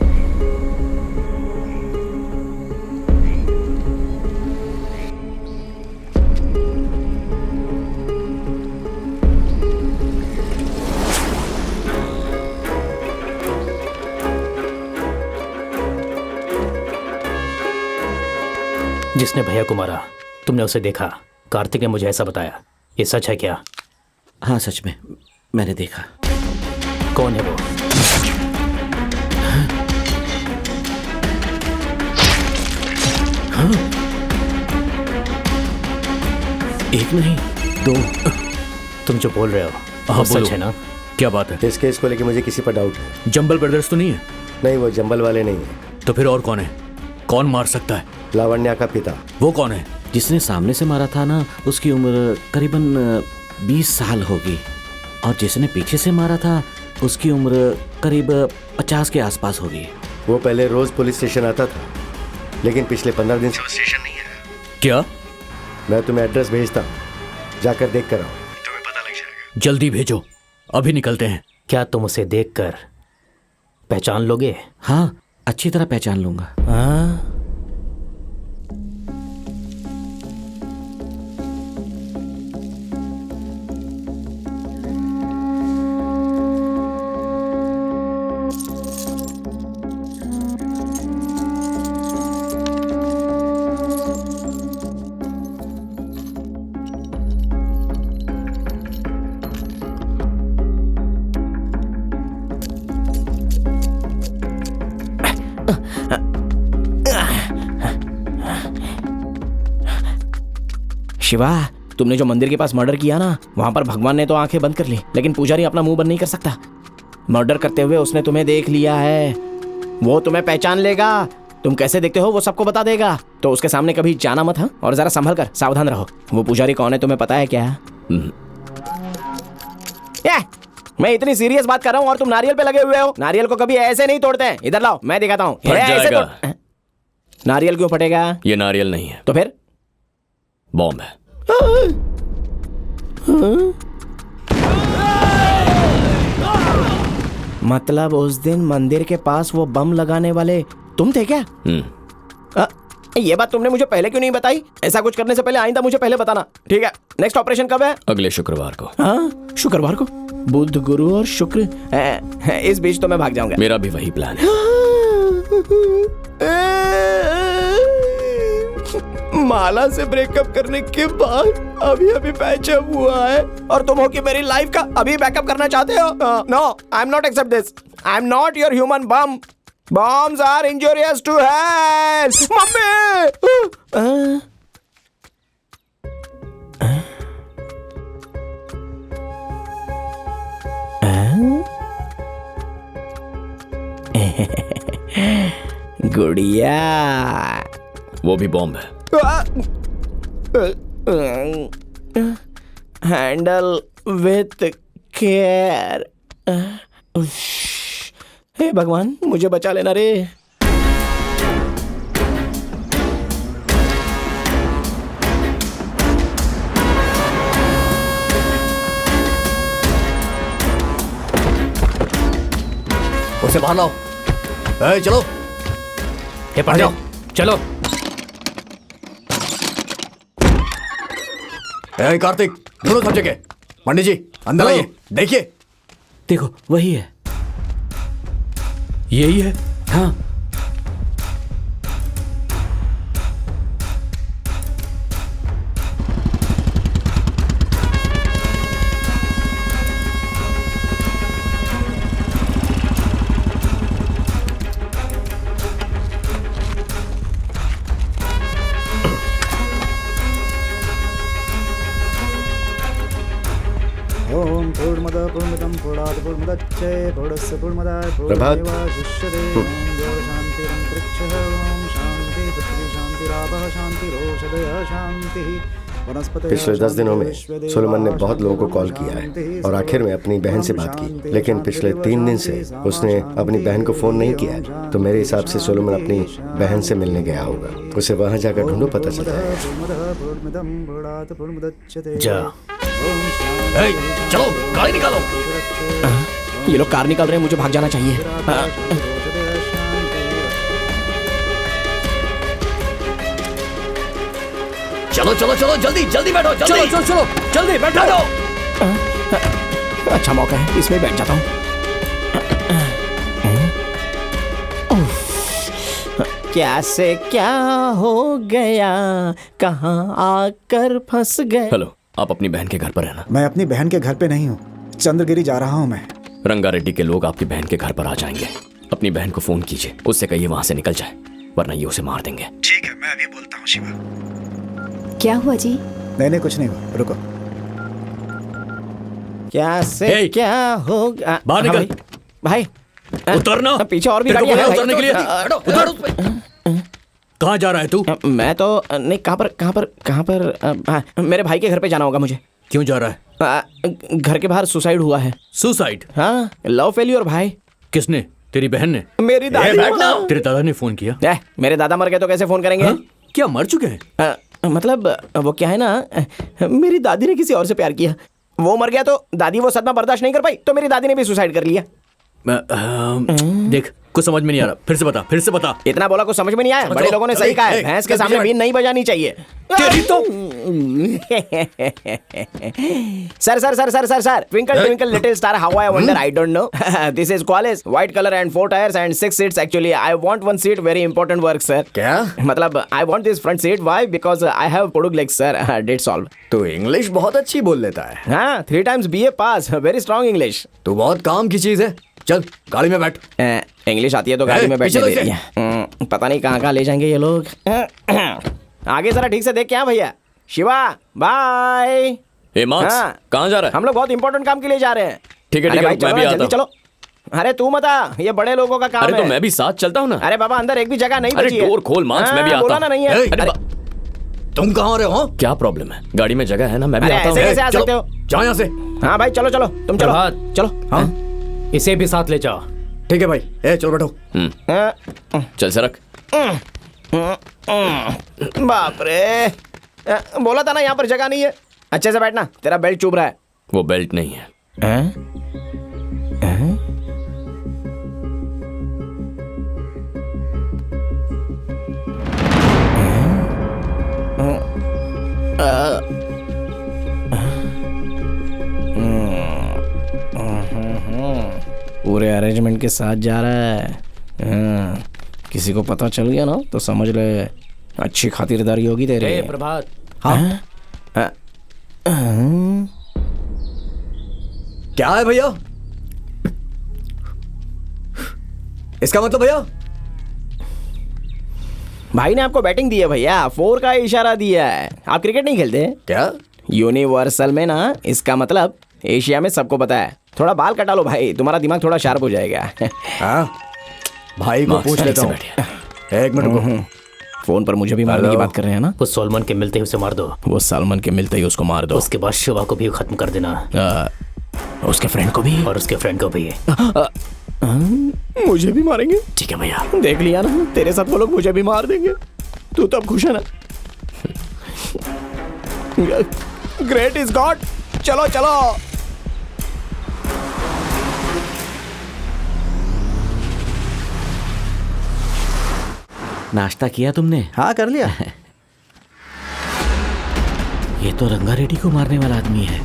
जिसने भैया को मारा, तुमने उसे देखा। कार्तिक ने मुझे ऐसा बताया, ये सच है क्या? हाँ सच में, मैंने देखा। कौन है वो? हाँ? एक नहीं 2। तुम जो बोल रहे हो हाँ, सच है ना? क्या बात है? इस केस को लेकर मुझे किसी पर डाउट है। जंबल ब्रदर्स तो नहीं है? नहीं, वो जंबल वाले नहीं है। तो फिर और कौन है? कौन मार सकता है? लावण्या का पिता। वो कौन है? जिसने सामने से मारा था ना, उसकी उम्र करीबन 20 साल होगी, और जिसने पीछे से मारा था उसकी उम्र करीब 50 के आसपास होगी। वो पहले रोज पुलिस स्टेशन आता था, लेकिन पिछले 15 दिन से वो स्टेशन नहीं है। क्या? मैं तुम्हें एड्रेस भेजता हूँ, जाकर देख कर आओ, तुम्हें पता लग जाएगा। जल्दी भेजो, अभी निकलते हैं। क्या तुम उसे देखकर पहचान लोगे? हाँ, अच्छी तरह पहचान लूंगा। हाँ? शिवा, तुमने जो मंदिर के पास मर्डर किया ना, वहां पर भगवान ने तो आंखें बंद कर ली, लेकिन पुजारी अपना मुंह बंद नहीं कर सकता। मर्डर करते हुए उसने तुम्हें देख लिया है, वो तुम्हें पहचान लेगा। तुम कैसे दिखते हो वो सबको बता देगा, तो उसके सामने कभी जाना मत। हाँ, और जरा संभल कर, सावधान रहो। वो पुजारी कौन है तुम्हें पता है क्या? मैं इतनी सीरियस बात कर रहा हूँ और तुम नारियल पे लगे हुए हो। नारियल को कभी ऐसे नहीं तोड़ते हैं। इधर लाओ, मैं दिखाता हूँ। नारियल क्यों फटेगा? ये नारियल नहीं है। तो फिर? बॉम्ब है। मतलब उस दिन मंदिर के पास वो बम लगाने वाले तुम थे क्या? ये बात तुमने मुझे पहले क्यों नहीं बताई? ऐसा कुछ करने से पहले आइंदा मुझे पहले बताना, ठीक है? नेक्स्ट ऑपरेशन कब है? अगले शुक्रवार को। हाँ, शुक्रवार को? बुध, गुरु और शुक्र, इस बीच तो मैं भाग जाऊंगा। मेरा भी वही प्लान है। माला से ब्रेकअप करने के बाद अभी पैचअप हुआ है और तुम हो कि मेरी लाइफ का अभी बैकअप करना चाहते हो? No, I am not accept this. I am not your human bomb. Bombs are injurious to health. Mummy! गुड़िया, वो भी बॉम्ब है। Handle with care. हे भगवान, मुझे बचा लेना रे। उसे बाहर लाओ। चलो, ये पढ़ जाओ, चलो। कार्तिक, दोनों सब जगह। पंडित जी अंदर आइए, देखिए। देखो, वही है, यही है। हाँ, ओम पूर्णमदः पूर्णमिदं पूर्णात् पूर्णमुदच्यते पूर्णस्य पूर्णमादाय पूर्णमेवावशिष्यते। ओम देव शान्तिरन्तरिक्षः। ओम शान्ति पृथ्वी शान्तिरापः शान्तिरोषधयः शान्तिः। पिछले 10 दिनों में सुलेमान ने बहुत लोगों को कॉल किया है और आखिर में अपनी बहन से बात की, लेकिन पिछले 3 दिन से उसने अपनी बहन को फोन नहीं किया है। तो मेरे हिसाब से सुलेमान अपनी बहन से मिलने गया होगा। उसे वहां जाकर ढूंढो, पता चलता है। जा। चलो, गाड़ी निकालो। ये लोग कार निकाल रहे हैं, मुझे भाग जाना चाहिए। चलो चलो चलो, जल्दी जल्दी बैठो, जल्दी। चलो चलो चलो, जल्दी बैठो। अच्छा मौका है, इसमें बैठ जाता हूँ। क्या से क्या हो गया, कहाँ आकर फंस गए। हेलो, आप अपनी बहन के घर पर रहना। मैं अपनी बहन के घर पे नहीं हूँ, चंद्रगिरी जा रहा हूँ मैं। रंगारेड्डी के लोग आपकी बहन के घर पर आ जाएंगे। अपनी बहन को फोन कीजिए, उससे कहिए वहां से निकल जाए, वरना ये उसे मार देंगे। ठीक है, मैं अभी बोलता हूँ। शिवा, क्या हुआ जी? नहीं कुछ नहीं हुआ, रुको। क्या से क्या होगा। बाहर निकल भाई, उतरना। पीछे और भी गाड़ियां हैं। उतरने के लिए उतर उस पे। कहाँ जा रहा है तू? मैं तो नहीं, कहाँ पर मेरे भाई के घर पे जाना होगा मुझे। क्यों जा रहा है? घर के बाहर सुसाइड हुआ है। सुसाइड? हाँ, लव फेल्योर भाई। किसने? तेरी बहन ने? मेरी दादी। तेरे दादा ने फोन किया? मेरे दादा मर गए तो कैसे फोन करेंगे? हाँ? क्या मर चुके हैं? मतलब वो क्या है ना, मेरी दादी ने किसी और से प्यार किया, वो मर गया तो दादी वो सदमा बर्दाश्त नहीं कर पाई, तो मेरी दादी ने भी सुसाइड कर लिया। देख, कुछ समझ में नहीं आ रहा, फिर से बता। इतना बोला कुछ समझ में नहीं आया? बड़े लोगों ने सही कहा है, भैंस के सामने बीन नहीं बजानी चाहिए। Sir, twinkle little star, how I wonder, I don't know. This is Qualis, white color and 4 tires and 6 seats actually. I want one seat, very important work sir. क्या? मतलब I want this front seat, why? Because I have podug legs sir. That's all. तो इंग्लिश बहुत अच्छी बोल लेता है। हाँ, 3 times BA pass, very strong English. तो बहुत काम की चीज है। चल गाड़ी में बैठ। इंग्लिश आती है तो गाड़ी में बैठने दे दिया। पता नहीं कहाँ ले जाएंगे ये लोग। आगे जरा ठीक से देख क्या भैया। शिवा बाय। ए मार्क्स, कहाँ जा रहा है? हम लोग बहुत इंपॉर्टेंट काम के लिए जा रहे हैं। ठीक है अरे भाई, मैं चलो भी ना, आता जल्दी हूँ। चलो। अरे तू मत आ, ये बड़े लोगों का काम अरे है। तो मैं भी साथ चलता हूँ ना। अरे बाबा अंदर एक भी जगह नहीं अरे बची है। डोर खोल मार्क्स, मैं भी हाँ, आता बोला हूँ। ना नहीं है। अरे तुम कहाँ रहे हो? क्या प्रॉब्लम है? गाड़ी में जगह है ना, मैं भी अरे आता हूँ। ऐसे कैसे आ सकते हो? जाओ यहाँ से। हाँ भाई चलो चलो, तुम चलो प्रभात। चलो। हाँ इसे भी साथ ले जाओ। ठीक है भाई, ए चलो बैठो। चल सरक। बाप रे, बोला था ना यहाँ पर जगह नहीं है। अच्छे से बैठना, तेरा बेल्ट चुभ रहा है। वो बेल्ट नहीं है। पूरे अरेंजमेंट के साथ जा रहा है। किसी को पता चल गया ना तो समझ ले अच्छी खातिरदारी होगी तेरे। ए प्रभात। हाँ? क्या है भैया? इसका मतलब भैया? भाई ने आपको बैटिंग दी है भैया, 4 का इशारा दिया है। आप क्रिकेट नहीं खेलते क्या? यूनिवर्सल में ना, इसका मतलब एशिया में सबको पता है। थोड़ा बाल कटा लो भाई, तुम्हारा दिमाग थोड़ा शार्प हो जाएगा। हाँ? भाई को पूछ लेता हूँ। एक मिनट रुको। फोन पर मुझे भी मारने की बात कर रहे हैं ना? वो सॉलमन के मिलते ही उसे मार दो। वो सलमान के मिलते ही उसको मार दो। उसके बाद शिवा को भी खत्म कर देना। उसके फ्रेंड को भी? और उसके फ्रेंड को भी। मुझे भी मारेंगे? ठीक है भैया। देख लिया ना, तेरे साथ वो लोग मुझे भी मार देंगे। तू तो अब खुश है ना? Great is God. चलो चलो। नाश्ता किया तुमने? हाँ कर लिया। ये तो रंगा रेड्डी को मारने वाला आदमी है।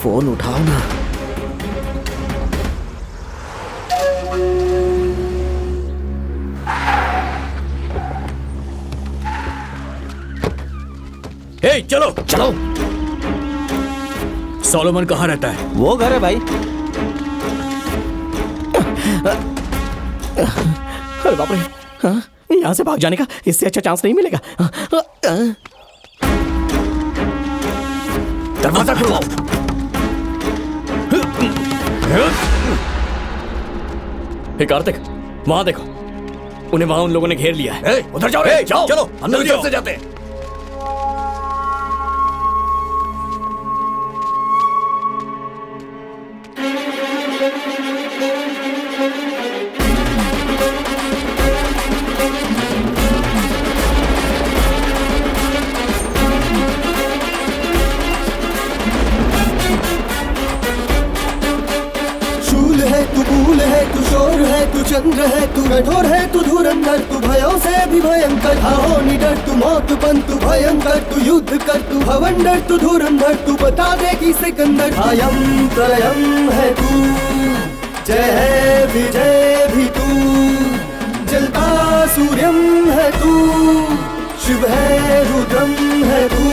फोन उठाओ ना। ए चलो चलो। सॉलोमन कहाँ रहता है? वो घर है भाई। अरे बाप रे, हाँ? यहाँ से भाग जाने का इससे अच्छा चांस नहीं मिलेगा। दरवाजा खुलवाओ। हे कार्तिक, वहां देखो, उन्हें वहां उन लोगों ने घेर लिया है। उधर जाओ रे, जाओ चलो अंदर की तरफ से जाते हैं। शूल है तू, भूल है तू, शोर है तू, चंद्र है तू, कठोर है तू, धुरंधर तू, भयों से भी भयंकर, आओ निडर तू, मौत बन तू, भयंकर तू, युद्ध कर तू, भवंडर तू, धुरंधर तू, बता दे कि सिकंदर। अयम त्रयम है तू, जय है विजय भी तू, जलता सूर्यम है तू, शिव है रुद्रम है तू।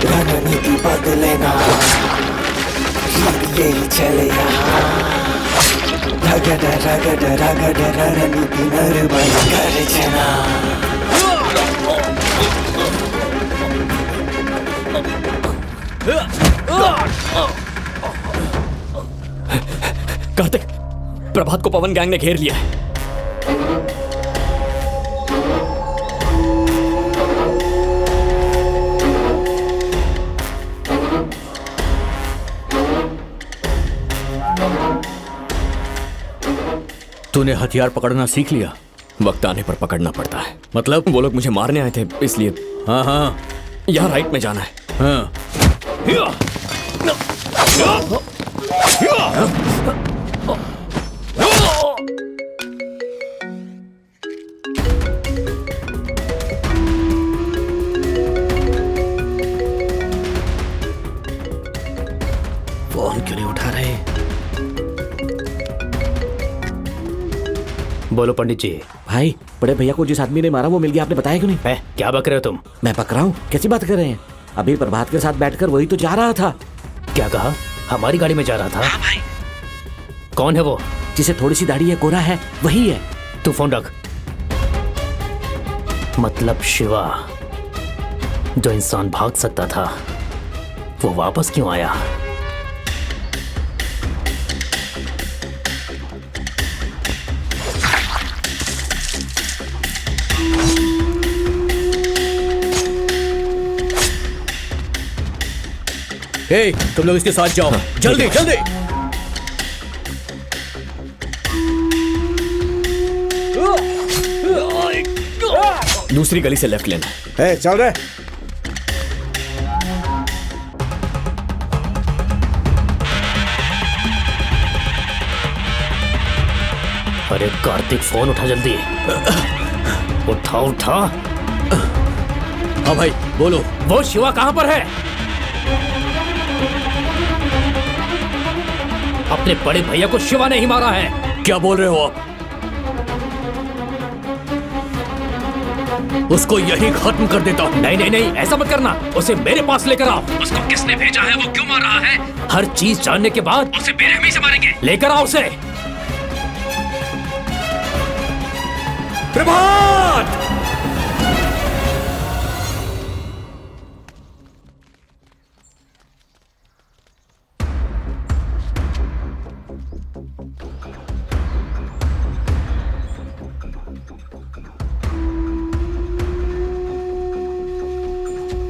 रणनीति बदलेना, ये चले यहाँ, रगड़ रगड़ रगड़ रणनीति नरबल गर्जना। कार्तिक, प्रभात को पवन गैंग ने घेर लिया है। तूने हथियार पकड़ना सीख लिया? वक्त आने पर पकड़ना पड़ता है। मतलब? वो लोग मुझे मारने आए थे, इसलिए। हाँ हाँ, यहाँ राइट में जाना है। हाँ। फोन क्यों नहीं उठा रहे? बोलो पंडित जी। भाई, बड़े भैया को जिस आदमी ने मारा वो मिल गया, आपने बताया क्यों नहीं? क्या बक रहे हो तुम? मैं बक रहा हूँ? कैसी बात कर रहे हैं? अभी प्रभात के साथ बैठकर वही तो जा रहा था। क्या कहा? हमारी गाड़ी में जा रहा था? हाँ भाई। कौन है वो? जिसे थोड़ी सी दाढ़ी है, गोरा है, वही है। तू फोन रख। मतलब शिवा, जो इंसान भाग सकता था, वो वापस क्यों आया? हे, तुम लोग इसके साथ जाओ। जल्दी जल्दी। दूसरी गली से लेफ्ट लेना है। चल रहे। अरे कार्तिक, फोन उठा जल्दी। उठा उठा। हाँ भाई, बोलो। वो शिवा कहां पर है? अपने बड़े भैया को शिवा ने ही मारा है। क्या बोल रहे हो आप? उसको यही खत्म कर देता हूं। नहीं नहीं नहीं, ऐसा मत करना। उसे मेरे पास लेकर आओ। उसको किसने भेजा है, वो क्यों मार रहा है, हर चीज जानने के बाद उसे बेरहमी से मारेंगे। लेकर आओ उसे। प्रभात!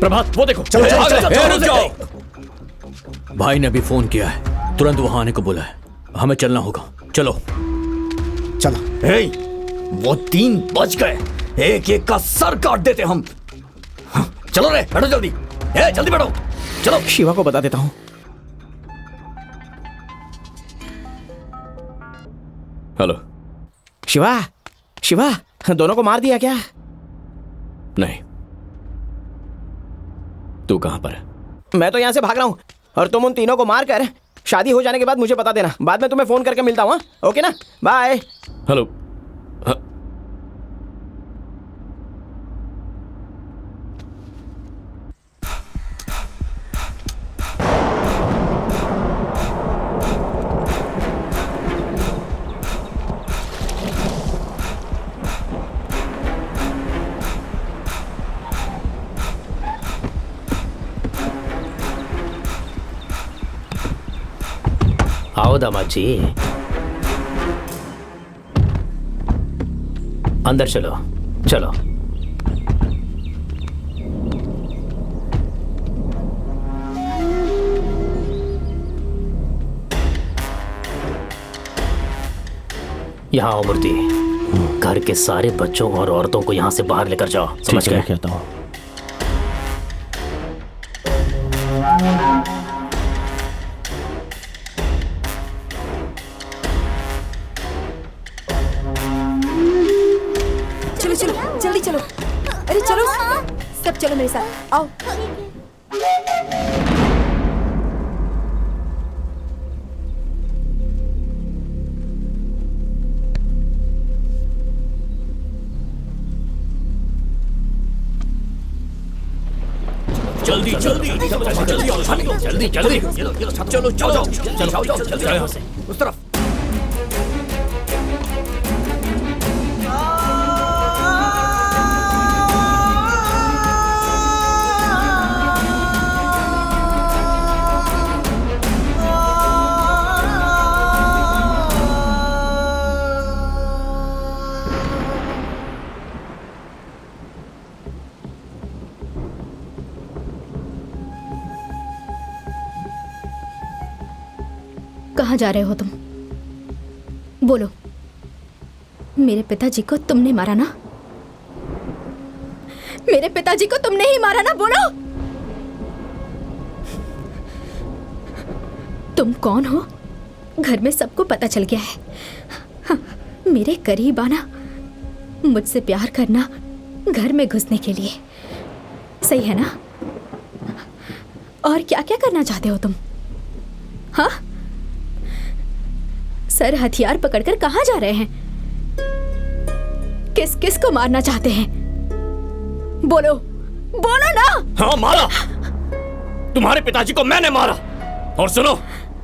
प्रभात, वो देखो। चलो चलो चलो, चलो, रुक जाओ। भाई ने अभी फोन किया है, तुरंत वहां आने को बोला है। हमें चलना होगा, चलो। चलो। वो 3 बज गए, एक एक का सर काट देते हम। चलो रे, बैठो जल्दी। जल्दी बैठो, चलो। शिवा को बता देता हूँ। हेलो शिवा, शिवा, दोनों को मार दिया क्या? नहीं। तू कहां पर है? मैं तो यहाँ से भाग रहा हूँ और तुम उन तीनों को मार कर शादी हो जाने के बाद मुझे बता देना। बाद में तुम्हें फोन करके मिलता हूँ। ओके ना? बाय। हेलो। आओ दामाद जी, अंदर चलो चलो। यहाँ आओ मूर्ति। घर के सारे बच्चों और औरतों को यहाँ से बाहर लेकर जाओ। समझ गए? कहता हूँ। चलो चलो जल्दी चलो। अरे चलो सब, चलो मेरे साथ आओ। जल्दी जल्दी जल्दी जल्दी चलो चलो चलो यहाँ से उस तरफ। कहाँ जा रहे हो तुम? बोलो। मेरे पिताजी को तुमने मारा ना? मेरे पिताजी को तुमने ही मारा ना? बोलो। तुम कौन हो? घर में सबको पता चल गया है। हाँ, मेरे करीब आना, मुझसे प्यार करना, घर में घुसने के लिए, सही है ना? और क्या क्या करना चाहते हो तुम? हाँ, सर हथियार पकड़कर कहाँ जा रहे हैं? किस किस को मारना चाहते हैं? बोलो, बोलो ना। हाँ, मारा। तुम्हारे पिताजी को मैंने मारा, और सुनो,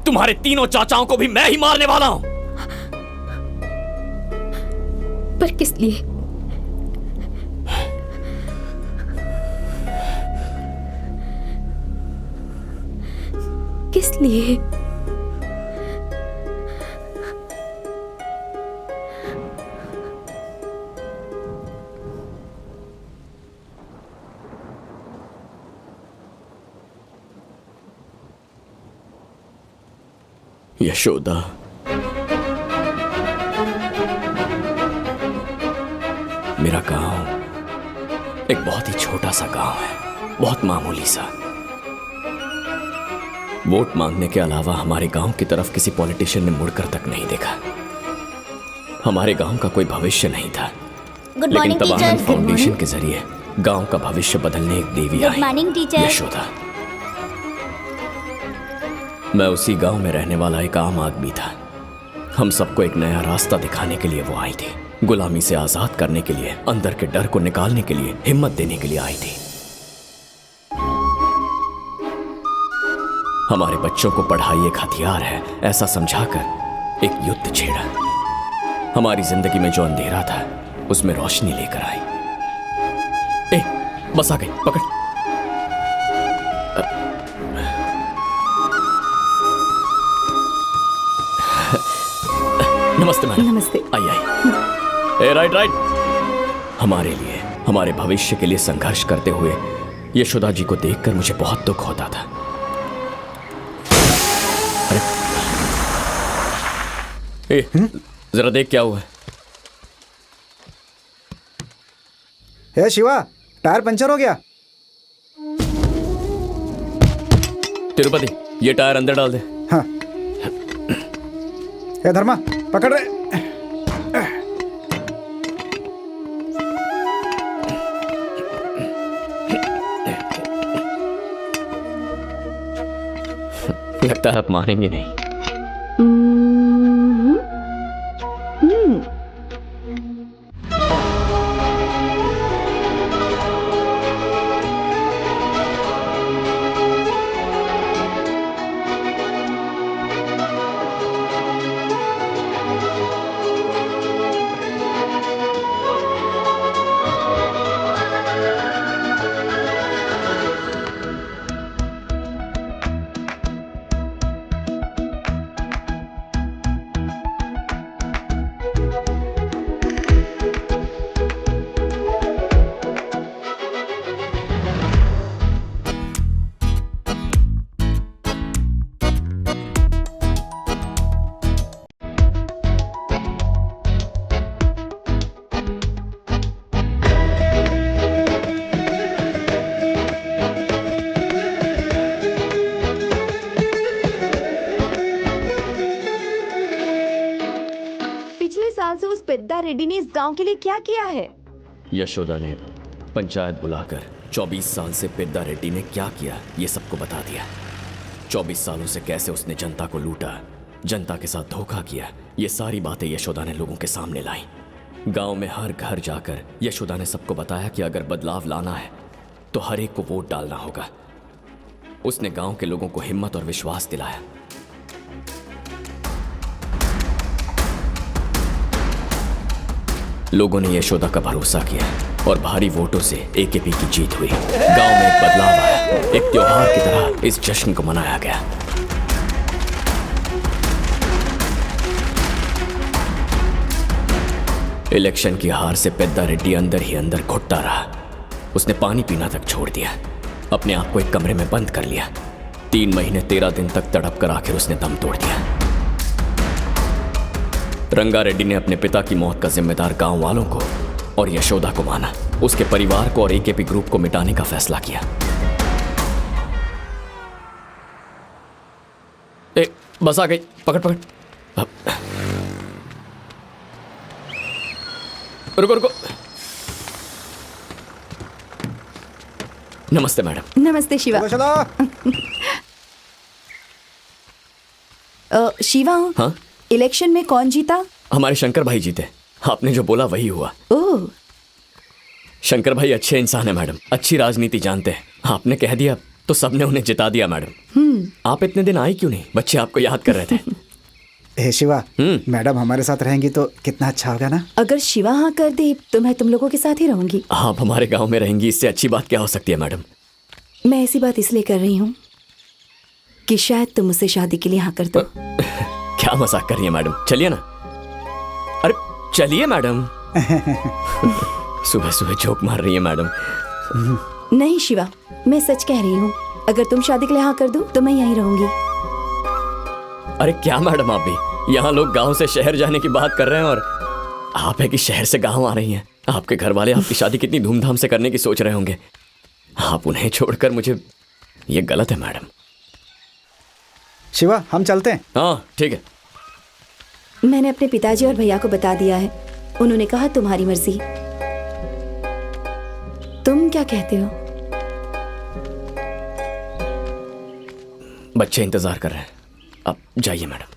तुम्हारे तीनों चाचाओं को भी मैं ही मारने वाला हूं। पर किस लिए? किस लिए? यशोदा, मेरा गांव एक बहुत ही छोटा सा गांव है, बहुत मामूली सा। वोट मांगने के अलावा हमारे गांव की तरफ किसी पॉलिटिशियन ने मुड़कर तक नहीं देखा। हमारे गांव का कोई भविष्य नहीं था, लेकिन तबाहन फाउंडेशन के जरिए गांव का भविष्य बदलने एक देवी आई, यशोदा। मैं उसी गांव में रहने वाला एक आम आदमी था। हम सबको एक नया रास्ता दिखाने के लिए वो आई थी, गुलामी से आजाद करने के लिए, अंदर के डर को निकालने के लिए, हिम्मत देने के लिए आई थी। हमारे बच्चों को पढ़ाई एक हथियार है ऐसा समझाकर एक युद्ध छेड़ा। हमारी जिंदगी में जो अंधेरा था उसमें रोशनी लेकर आई। बस आ गई, पकड़। नमस्ते मैडम। नमस्ते। आइए। राइट। हमारे लिए, हमारे भविष्य के लिए संघर्ष करते हुए यशोदा जी को देखकर मुझे बहुत दुख होता था। अरे जरा देख क्या हुआ है। हे शिवा, टायर पंचर हो गया। तिरुपति, ये टायर अंदर डाल दे। हाँ। हे धर्मा, पकड़ रहे। लगता है आप मानेंगे नहीं। पेद्दा रेड्डी ने इस गांव के लिए क्या किया है? यशोदा ने पंचायत बुलाकर 24 साल से पेद्दा रेड्डी ने क्या किया ये सबको बता दिया। 24 सालों से कैसे उसने जनता को लूटा, जनता के साथ धोखा किया, ये सारी बातें यशोदा ने लोगों के सामने लाई। गांव में हर घर जाकर यशोदा ने सबको बताया कि अगर बदलाव लाना है तो हर एक को वोट डालना होगा। उसने गांव के लोगों को हिम्मत और विश्वास दिलाया। लोगों ने यशोदा का भरोसा किया और भारी वोटों से एकेपी की जीत हुई। गांव में एक बदलाव आया, एक त्योहार की तरह इस जश्न को मनाया गया। इलेक्शन की हार से पेद्दा रेड्डी अंदर ही अंदर घुटता रहा। उसने पानी पीना तक छोड़ दिया, अपने आप को एक कमरे में बंद कर लिया। 3 महीने 13 दिन तक तड़प कर आखिर उसने दम तोड़ दिया। रंगा रेड्डी ने अपने पिता की मौत का जिम्मेदार गांव वालों को और यशोदा को माना, उसके परिवार को और एकेपी ग्रुप को मिटाने का फैसला किया। ए, बस आ गई, पकड़ पकड़। रुको रुको। नमस्ते मैडम। नमस्ते शिवा। शिवा, हाँ? इलेक्शन में कौन जीता? हमारे शंकर भाई जीते। आपने जो बोला वही हुआ। ओह, शंकर भाई अच्छे इंसान है मैडम, अच्छी राजनीति जानते हैं। आपने कह दिया तो सबने उन्हें जिता दिया मैडम। आप इतने दिन आई क्यों नहीं? बच्चे आपको याद कर रहे थे। हे शिवा, मैडम हमारे साथ रहेंगी तो कितना अच्छा होगा ना। अगर शिवा हाँ कर दे तो मैं तुम लोगों के साथ ही रहूंगी। आप हमारे गांव में रहेंगी, इससे अच्छी बात क्या हो सकती है मैडम? मैं ऐसी बात इसलिए कर रही हूँ कि शायद तुम मुझसे शादी के लिए हाँ कर दो। क्या मजाक कर रही है मैडम? चलिए ना। अरे चलिए मैडम। सुबह सुबह जोक मार रही है मैडम। नहीं शिवा, मैं सच कह रही हूँ। अगर तुम शादी के लिए हाँ कर दो तो मैं यहीं रहूंगी। अरे क्या मैडम, आप भी यहाँ लोग गांव से शहर जाने की बात कर रहे हैं और आप है कि शहर से गांव आ रही हैं। आपके घर वाले आपकी शादी कितनी धूमधाम से करने की सोच रहे होंगे। आप उन्हें छोड़कर मुझे, ये गलत है मैडम। शिवा, हम चलते हैं। हाँ ठीक है। मैंने अपने पिताजी और भैया को बता दिया है। उन्होंने कहा तुम्हारी मर्जी। तुम क्या कहते हो? बच्चे इंतजार कर रहे हैं, अब जाइए मैडम।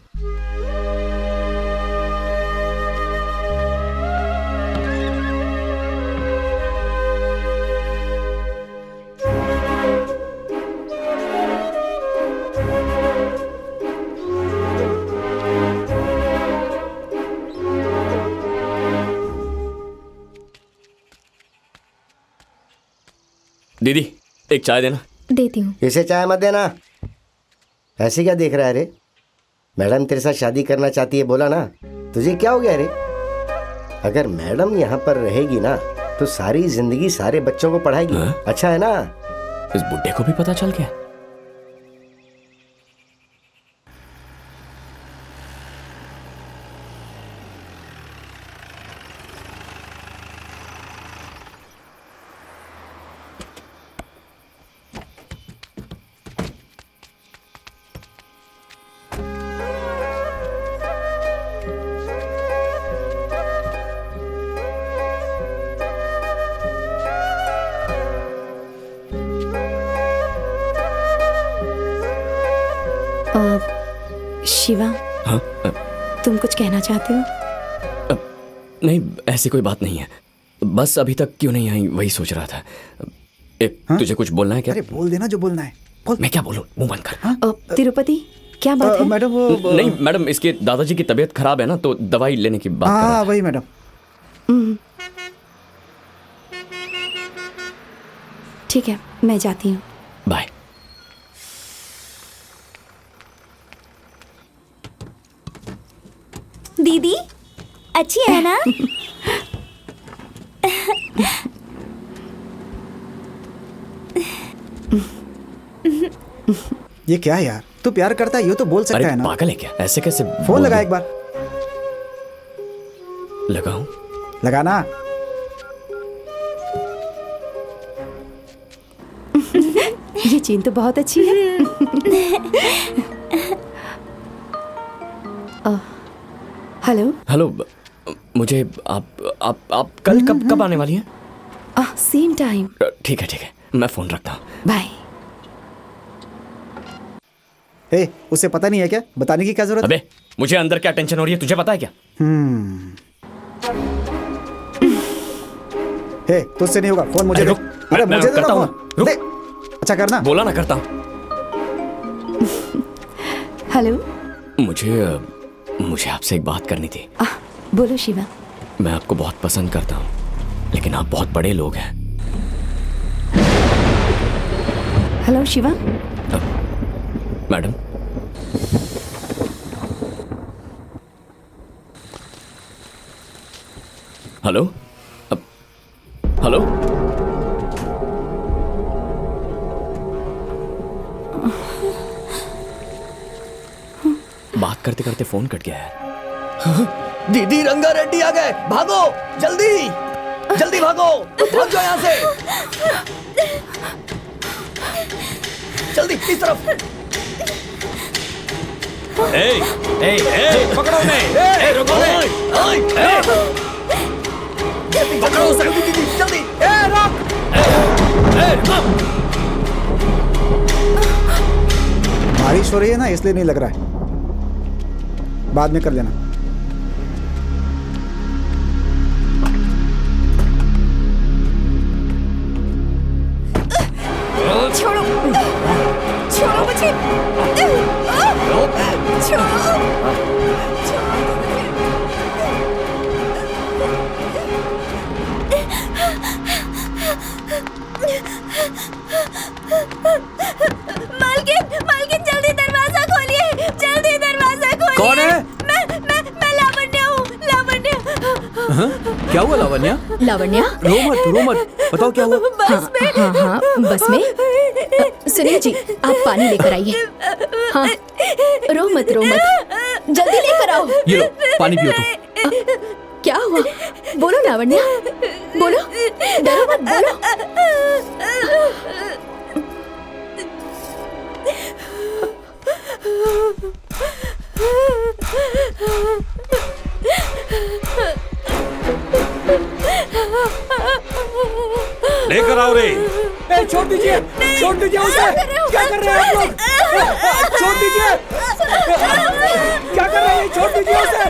दीदी एक चाय देना। देती हूँ। इसे चाय मत देना। ऐसे क्या देख रहा है रे? मैडम तेरे साथ शादी करना चाहती है, बोला ना। तुझे क्या हो गया रे? अगर मैडम यहाँ पर रहेगी ना तो सारी जिंदगी सारे बच्चों को पढ़ाएगी। अच्छा है ना? इस बुड्ढे को भी पता चल गया। शिवा, हाँ? तुम कुछ कहना चाहते हो? नहीं, ऐसी कोई बात नहीं है। बस अभी तक क्यों नहीं आई वही सोच रहा था। तुझे कुछ बोलना है क्या? अरे बोल देना जो बोलना है। बोल। मैं क्या बोलूं? मुंह बंद कर। तिरुपति, क्या बात है? मैडम वो नहीं मैडम, इसके दादाजी की तबीयत खराब है ना, तो दवाई लेने की बात कर रहा हाँ वही मैडम। ठीक है, मैं जाती हूँ। बाय। दीदी अच्छी है ना? ये क्या है यार? तू प्यार करता है ये तो बोल सकता है ना। पागल है क्या? ऐसे कैसे? फोन लगा एक बार। लगाऊं? लगाना। ये चीन तो बहुत अच्छी है। हेलो हेलो, मुझे आप कल कब आने वाली हैं? Same time. ठीक है, मैं फोन रखता हूँ। बाय। उसे पता नहीं है क्या? बताने की क्या जरूरत? अबे मुझे अंदर क्या टेंशन हो रही है, तुझे पता है क्या? तुझसे नहीं होगा, फोन मुझे दे। अरे मुझे दे ना फोन। दे। अच्छा करना। बोला ना करता हूँ। हेलो, मुझे आपसे एक बात करनी थी। बोलो शिवा। मैं आपको बहुत पसंद करता हूँ, लेकिन आप बहुत बड़े लोग हैं। Hello Shiva. Madam, hello hello. बात करते करते फोन कट गया है। दीदी रंगा रेड्डी आ गए, भागो जल्दी जल्दी भागो, भाग जाओ यहाँ से, जल्दी इस तरफ। पकड़ो उन्हें, रुको पकड़ो उसे, जल्दी रोक। बारिश हो रही है ना, इसलिए नहीं लग रहा है, बाद में कर लेना। छोड़ो छोड़ो मुझे, छोड़ो। मालकिन जल्दी दरवाजा खोलिए, जल्दी दरवाजा खोलिए। कौन है? मैं लावण्या हूँ, लावण्या। क्या हुआ लावण्या? लावण्या, रो मत, बताओ क्या हुआ? हाँ, बस में। सुनील जी, आप पानी लेकर आइए। हाँ, रो मत, जल्दी लेकर आओ। ये लो, पानी पियो तुम। क्या हुआ? बोलो लावण्या, बोलो, डरो मत, बोलो। लेकर आओ रे। छोड़ दीजिए उसे। क्या कर रहे हैं आप लोग? छोड़ दीजिए। क्या कर रहे हैं? छोड़ दीजिए उसे।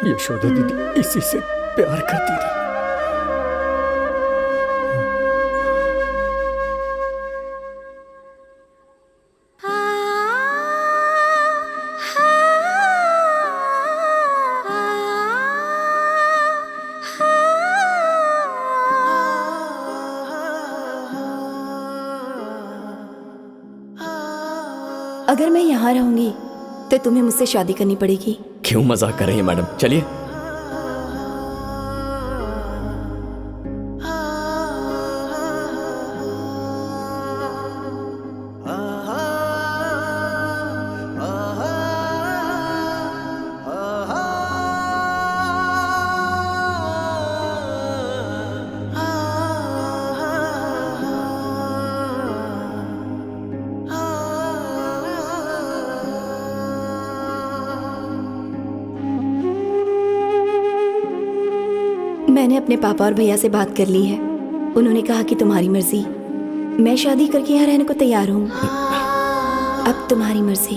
यशोदा दीदी इसी से प्यार करती थी। अगर मैं यहाँ रहूंगी तो तुम्हें मुझसे शादी करनी पड़ेगी। क्यों मजाक कर रही है मैडम, चलिए। मैंने अपने पापा और भैया से बात कर ली है। उन्होंने कहा कि तुम्हारी मर्जी। मैं शादी करके यहाँ रहने को तैयार हूँ। अब तुम्हारी मर्जी।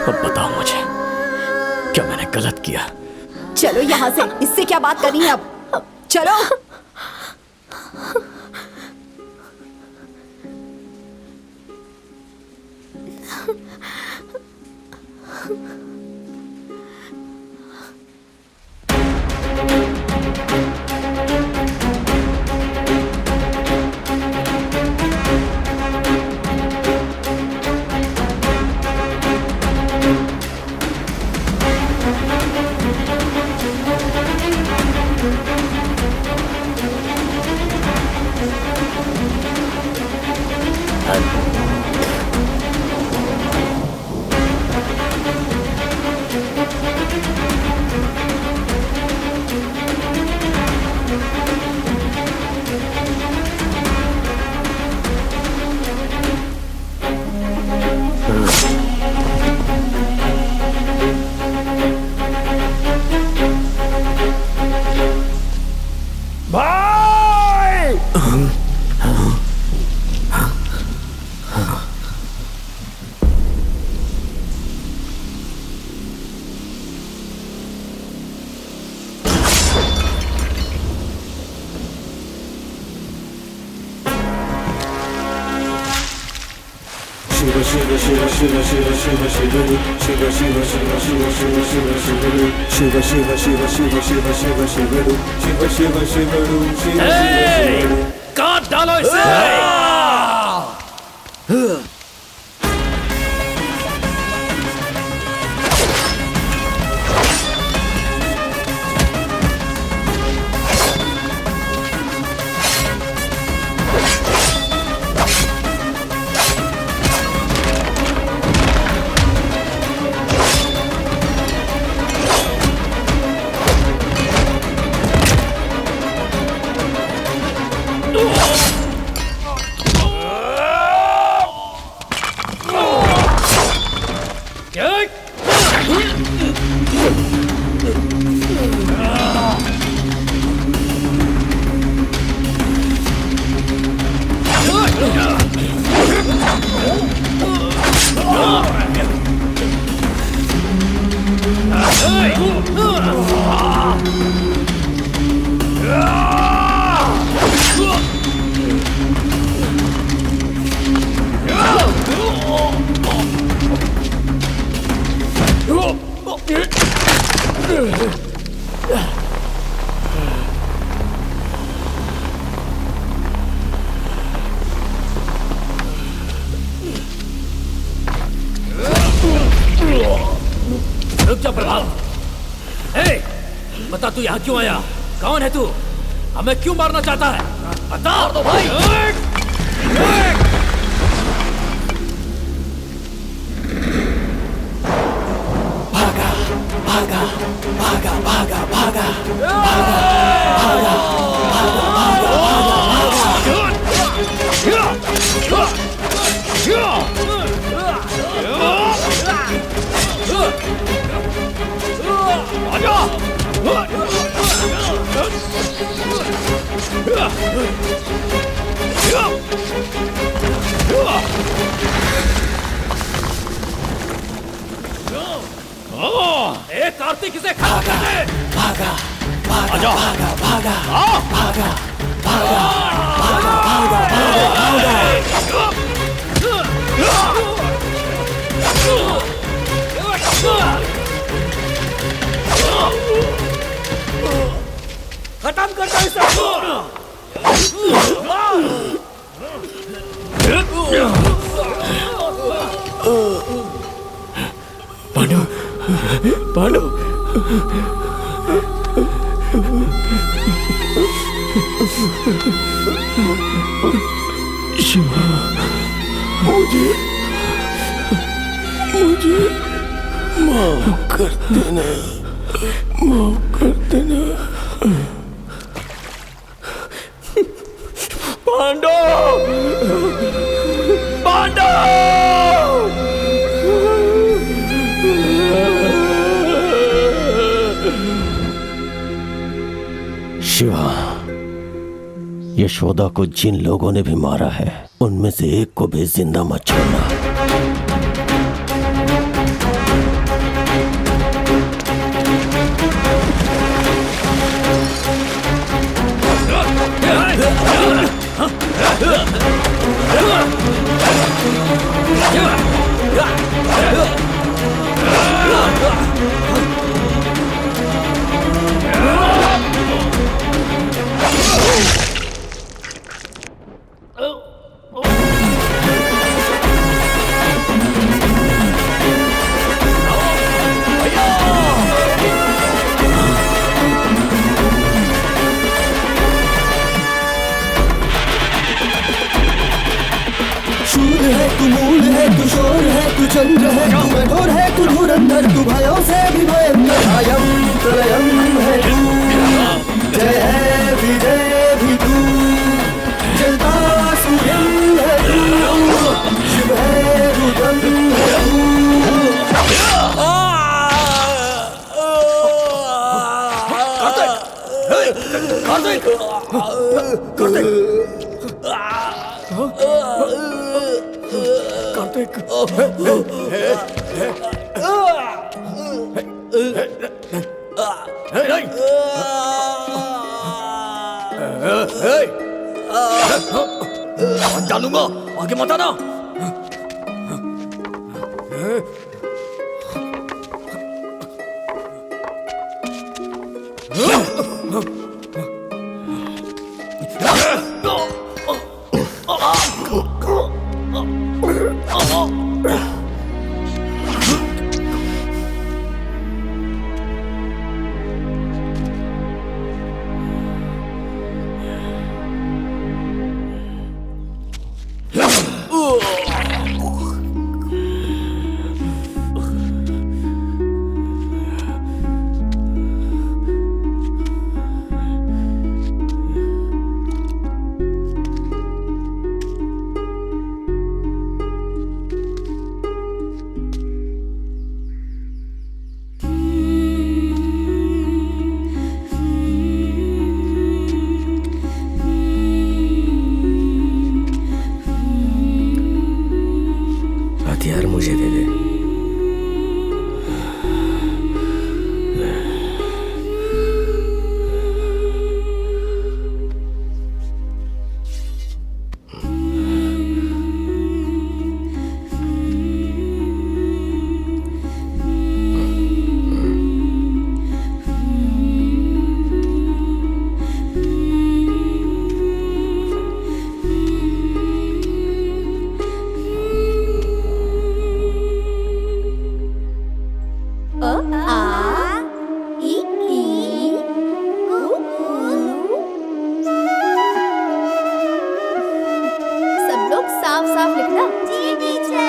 अब बताओ मुझे, क्या मैंने गलत किया? चलो यहाँ से, इससे क्या बात करनी है अब? चलो। काट डालो इसे। रुक जा प्रभात। बता तू यहाँ क्यों आया? कौन है तू? हमें क्यों मारना चाहता है? बता तो भाई। भागा भागा भागा भागा भागा भागा कार्तिक इसे भागा भागा भागा भागा भागा भागा भागा भागा खत्म कर दो इसे। पांडु पांडु शिवा मुझे माफ कर देना, माफ कर देना। पांडव पांडव यशोदा को जिन लोगों ने भी मारा है उनमें से एक को भी जिंदा मत छोड़ना। शूर है तू, मूल है तू, शोर है तू, चंद्र है तू, कठोर है तू, धुरंधर तू, भयों से भी भयंकर, अयं प्रलयं है तू, जय है विजय भी तू, जलता सूर्यं है तू, शिव है रुद्रं है तू। कार्तिक! डालूंगा, आगे मत आना। हथियार मुझे दे दे। सब लोग साफ साफ लिखना। जी टीचर।